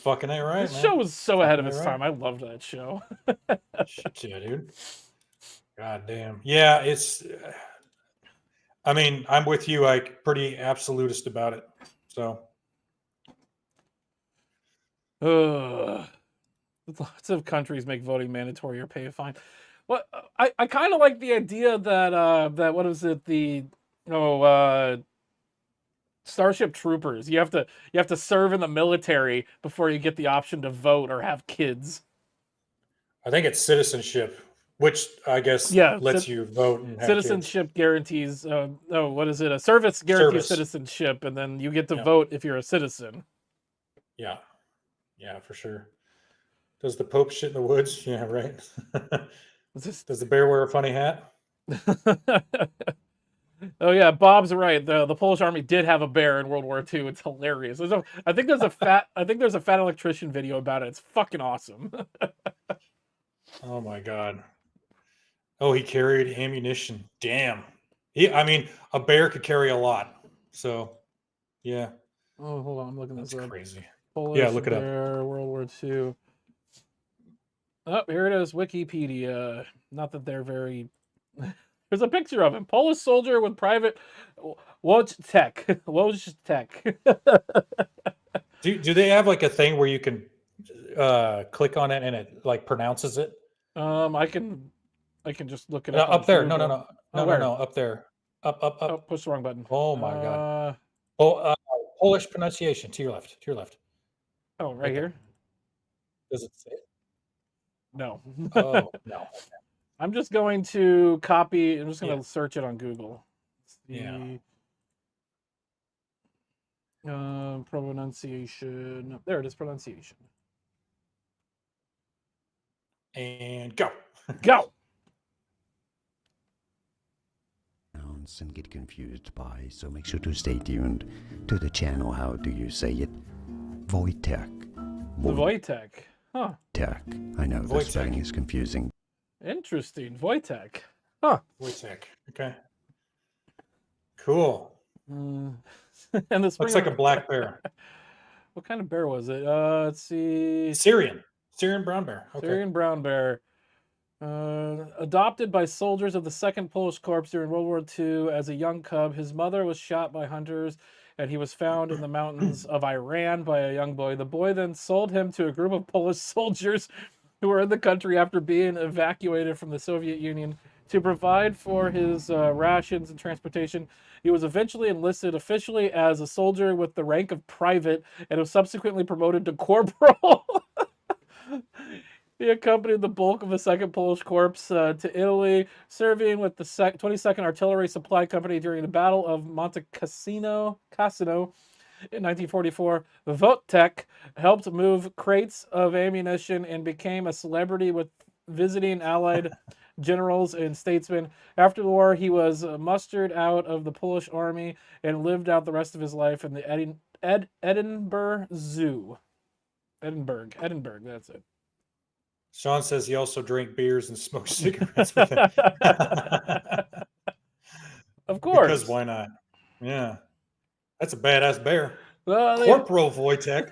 Fucking A right, This man. show was so ahead of its time. I loved that show. Shit, yeah, dude. God damn. Yeah, it's. I mean, I'm with you. Like, pretty absolutist about it. So. Lots of countries make voting mandatory or pay a fine. What I kind of like the idea that what is it, the Starship Troopers. You have to serve in the military before you get the option to vote or have kids. I think it's citizenship, which I guess lets you vote and have citizenship kids. Guarantees. What is it? A service guarantees citizenship, and then you get to vote if you're a citizen. Yeah, for sure. Does the Pope shit in the woods? Yeah, right. Does the bear wear a funny hat? Oh yeah, Bob's right. The Polish army did have a bear in World War II. It's hilarious. I think there's a fat electrician video about it. It's fucking awesome. Oh my god. Oh, he carried ammunition. Damn. I mean, a bear could carry a lot. So, yeah. Oh, hold on. I'm looking this up. That's crazy. Polish look it up. bear, World War II. Oh, here it is. Wikipedia. Not that they're very. There's a picture of him. Polish soldier with private Wojtek. Do they have like a thing where you can click on it and it like pronounces it? I can just look it up. Up there. No. Where? No. Up there. Up. Oh, push the wrong button. Oh my god. Polish pronunciation to your left. Oh, right here. Does it say it? No. Oh no. I'm just going to copy. I'm just going to search it on Google. Pronunciation. There it is. Pronunciation. And go. Go. And get confused by, so make sure to stay tuned to the channel. How do you say it? Wojtek. Wojtek. Huh. Wojtek. I know the spelling is confusing. Interesting. Wojtek. Huh. Wojtek. Okay. Cool. And this looks like a black bear. What kind of bear was it? Let's see. Syrian brown bear. Okay. Syrian brown bear. Adopted by soldiers of the 2nd Polish Corps during World War II as a young cub, his mother was shot by hunters, and he was found in the mountains of Iran by a young boy. The boy then sold him to a group of Polish soldiers who were in the country after being evacuated from the Soviet Union to provide for his rations and transportation. He was eventually enlisted officially as a soldier with the rank of private and was subsequently promoted to corporal. He accompanied the bulk of the 2nd Polish Corps to Italy, serving with the 22nd Artillery Supply Company during the Battle of Monte Cassino in 1944. Wojtek helped move crates of ammunition and became a celebrity with visiting Allied generals and statesmen. After the war, he was mustered out of the Polish army and lived out the rest of his life in the Edinburgh Zoo. Edinburgh. That's it. Sean says he also drank beers and smoked cigarettes with it. Of course. Because why not? Yeah. That's a badass bear. Well, Corporal Wojtek.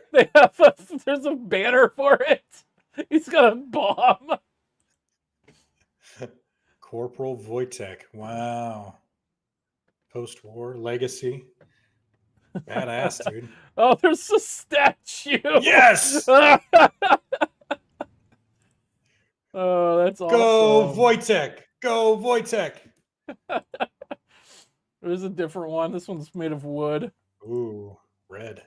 There's a banner for it. He's got a bomb. Corporal Wojtek. Wow. Post-war legacy. Badass, dude. Oh, there's a statue. Yes. Oh, that's awesome. Go Wojtek. Go Wojtek. There's a different one. This one's made of wood. Ooh, red.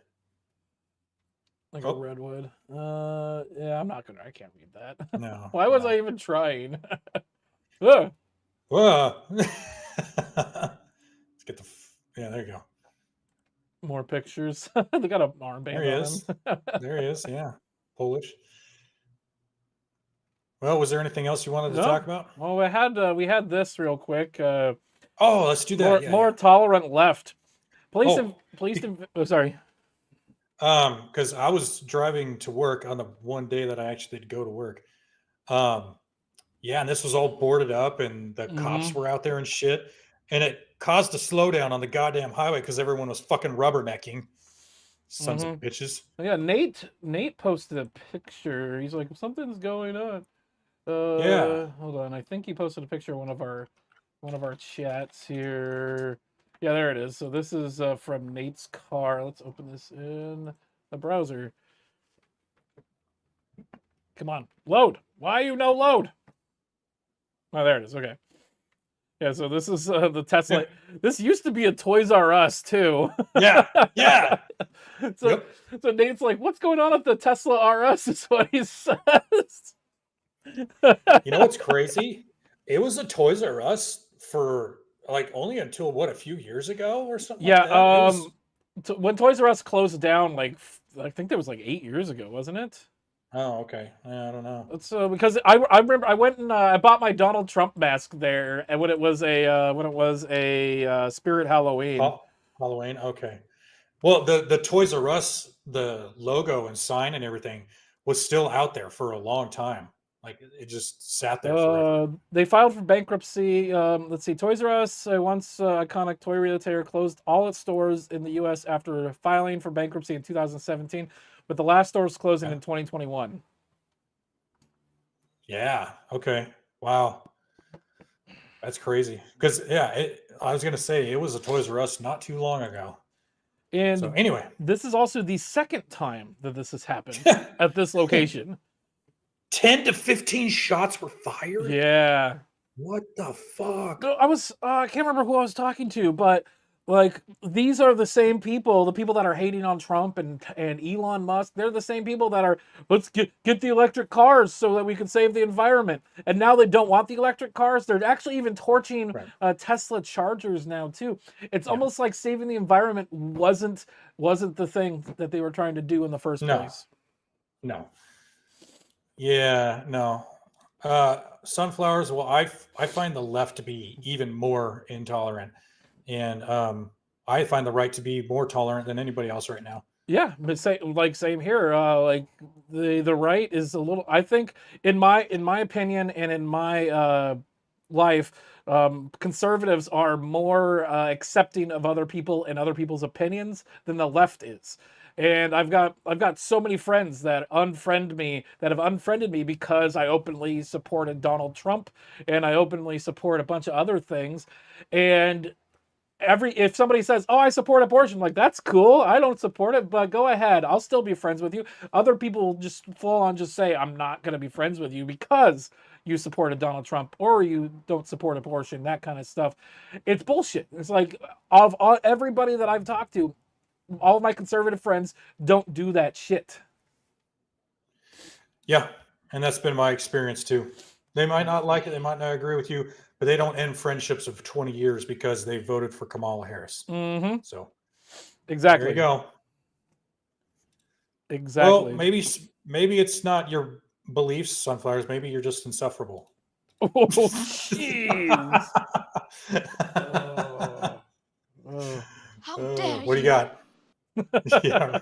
Like a redwood. Yeah, I can't read that. No. Why was I even trying? Ugh. Let's get the. Yeah, there you go. More pictures. They got a armband. There he is. There he is. Yeah, Polish. Well, was there anything else you wanted to talk about? Well, we had this real quick. Oh, let's do that. More tolerant left. Police. Sorry. Because I was driving to work on the one day that I actually did go to work. Yeah, and this was all boarded up, and the cops were out there and shit, and it caused a slowdown on the goddamn highway because everyone was fucking rubbernecking. Sons of bitches. Yeah, Nate posted a picture. He's like, something's going on. Yeah. Hold on. I think he posted a picture of one of our chats here. Yeah, there it is. So this is from Nate's car. Let's open this in the browser. Come on, load. Why you no load? Oh, there it is. Okay. Yeah, so this is the Tesla. This used to be a Toys R Us too. Yeah, yeah. So Nate's like, "What's going on at the Tesla R Us?" Is what he says. You know what's crazy? It was a Toys R Us for like only until a few years ago or something. Yeah. Like that. When Toys R Us closed down, like I think that was like 8 years ago, wasn't it? Oh, okay. Yeah, I don't know. So because I remember I went and I bought my Donald Trump mask there, and when it was a Spirit Halloween. Halloween. Okay. Well, the Toys R Us, the logo and sign and everything was still out there for a long time. Like it just sat there forever. They filed for bankruptcy. Let's see. Toys R Us, once iconic toy retailer, closed all its stores in the U.S. after filing for bankruptcy in 2017, with the last stores closing in 2021. Yeah. Okay. Wow. That's crazy. Because I was gonna say it was a Toys R Us not too long ago. And so anyway, this is also the second time that this has happened at this location. 10 to 15 shots were fired? Yeah. What the fuck? I can't remember who I was talking to, but like these are the same people, the people that are hating on Trump and Elon Musk. They're the same people that are, let's get the electric cars so that we can save the environment. And now they don't want the electric cars. They're actually even torching Tesla chargers now too. It's almost like saving the environment wasn't the thing that they were trying to do in the first place. No. Yeah, no. Sunflowers, well, I find the left to be even more intolerant. And I find the right to be more tolerant than anybody else right now. Yeah, but same here. Like the right is a little. I think in my opinion and in my life, conservatives are more accepting of other people and other people's opinions than the left is. And I've got so many friends that have unfriended me because I openly supported Donald Trump and I openly support a bunch of other things. And if somebody says, "Oh, I support abortion," like that's cool. I don't support it, but go ahead. I'll still be friends with you. Other people just full on just say, "I'm not going to be friends with you because you supported Donald Trump or you don't support abortion," that kind of stuff. It's bullshit. It's like everybody that I've talked to, all of my conservative friends don't do that shit. Yeah, and that's been my experience too. They might not like it, they might not agree with you, but they don't end friendships of 20 years because they voted for Kamala Harris. Mm-hmm. So, exactly. There you go. Exactly. Well, maybe it's not your beliefs, Sunflowers. Maybe you're just insufferable. Oh, jeez. How dare you? What do you got? Yeah.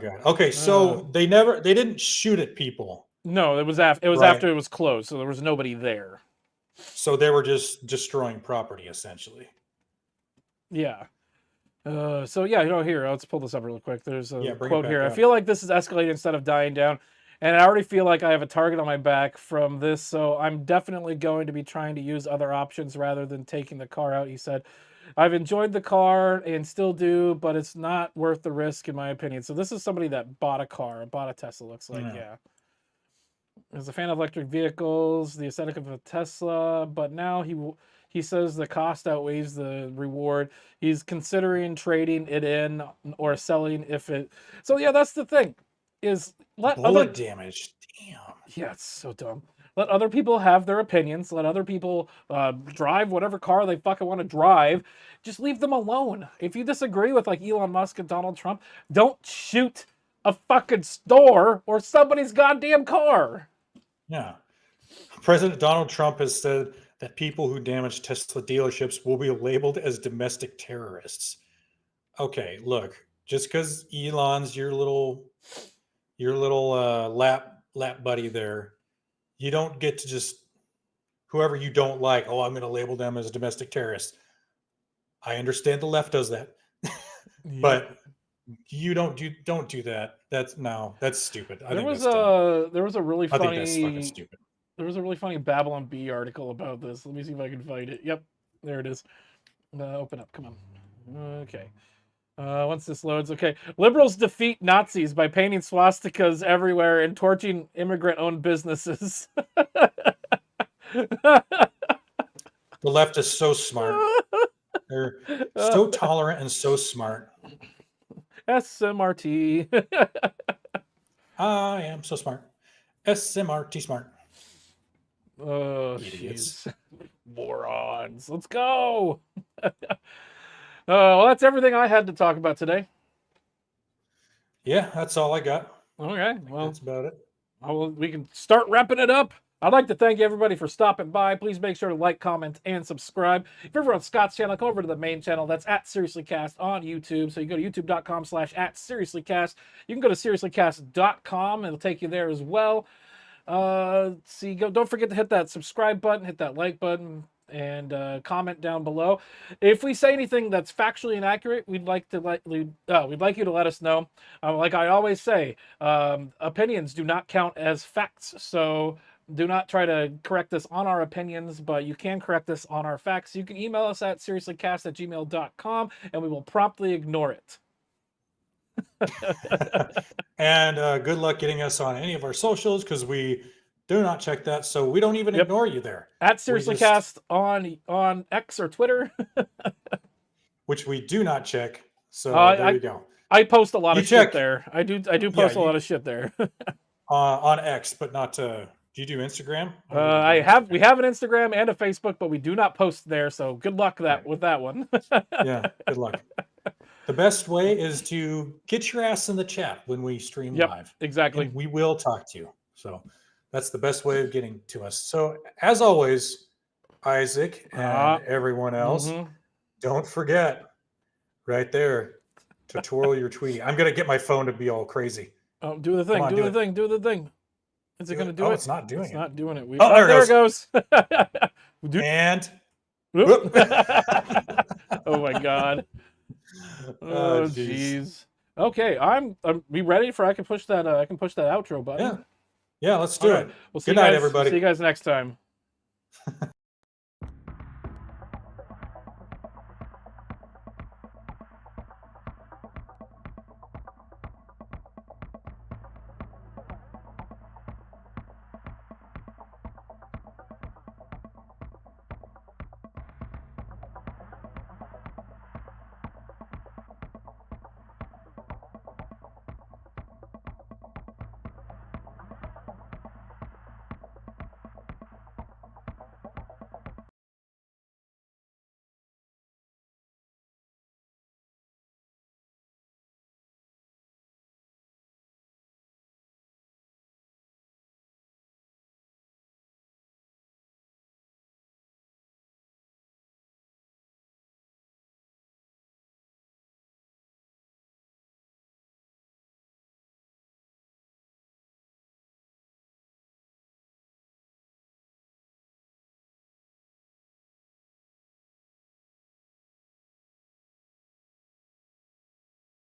god. Okay, so they didn't shoot at people. No, it was after after it was closed, so there was nobody there. So they were just destroying property, essentially. Yeah. So yeah, here, let's pull this up real quick. There's a bring it quote back here. I up. feel like this is escalating instead of dying down, and I already feel like I have a target on my back from this, so I'm definitely going to be trying to use other options rather than taking the car out, he said. I've enjoyed the car and still do, but it's not worth the risk in my opinion. So this is somebody that bought a Tesla, looks like, yeah. As a fan of electric vehicles, the aesthetic of a Tesla, but now he says the cost outweighs the reward. He's considering trading it in or selling if it. So yeah, that's the thing. Is let bullet damage. Damn. Yeah, it's so dumb. Let other people have their opinions. Let other people drive whatever car they fucking want to drive. Just leave them alone. If you disagree with like Elon Musk and Donald Trump, don't shoot a fucking store or somebody's goddamn car. Yeah. President Donald Trump has said that people who damage Tesla dealerships will be labeled as domestic terrorists. Okay, look, just because Elon's your little lap buddy there, you don't get to just whoever you don't like. Oh, I'm going to label them as domestic terrorists. I understand the left does that, but you don't do that. That's stupid. There was a really funny. I think that's fucking stupid. There was a really funny Babylon Bee article about this. Let me see if I can find it. Yep, there it is. Open up. Come on. Okay. Once this loads, okay. Liberals defeat Nazis by painting swastikas everywhere and torching immigrant-owned businesses. The left is so smart. They're so tolerant and so smart. SMRT. I am so smart. SMRT smart. Oh, idiots. Morons. Let's go. Well, that's everything I had to talk about today. Yeah, that's all I got. Okay, well, that's about it. We can start wrapping it up. I'd like to thank everybody for stopping by. Please make sure to like, comment, and subscribe. If you're ever on Scott's channel, come over to the main channel. That's @SeriouslyCast on YouTube. So you go to youtube.com/@SeriouslyCast. You can go to seriouslycast.com. It'll take you there as well. Don't forget to hit that subscribe button, hit that like button, and comment down below. If we say anything that's factually inaccurate, we'd like you to let us know. Like I always say, opinions do not count as facts. So do not try to correct us on our opinions, but you can correct us on our facts. You can email us at seriouslycast@gmail.com, and we will promptly ignore it. And good luck getting us on any of our socials, because we do not check that, so we don't even ignore you there. @SeriouslyCast on X or Twitter. Which we do not check, so there you go. I post a lot of shit there. I do post a lot of shit there. On X, but not do you do Instagram? We have an Instagram and a Facebook, but we do not post there, so good luck with that one. Yeah, good luck. The best way is to get your ass in the chat when we stream live. Exactly. And we will talk to you. So that's the best way of getting to us. So as always, Isaac and everyone else, don't forget right there to twirl your tweet. I'm going to get my phone to be all crazy. Oh, do the thing, do the thing. Is it going to do it? It's not doing it. It's not doing it. There it goes. And oh my god. Oh jeez. Okay, I'm be ready for I can push that outro button. Yeah, let's do it. We'll see Good you night, guys, everybody. See you guys next time.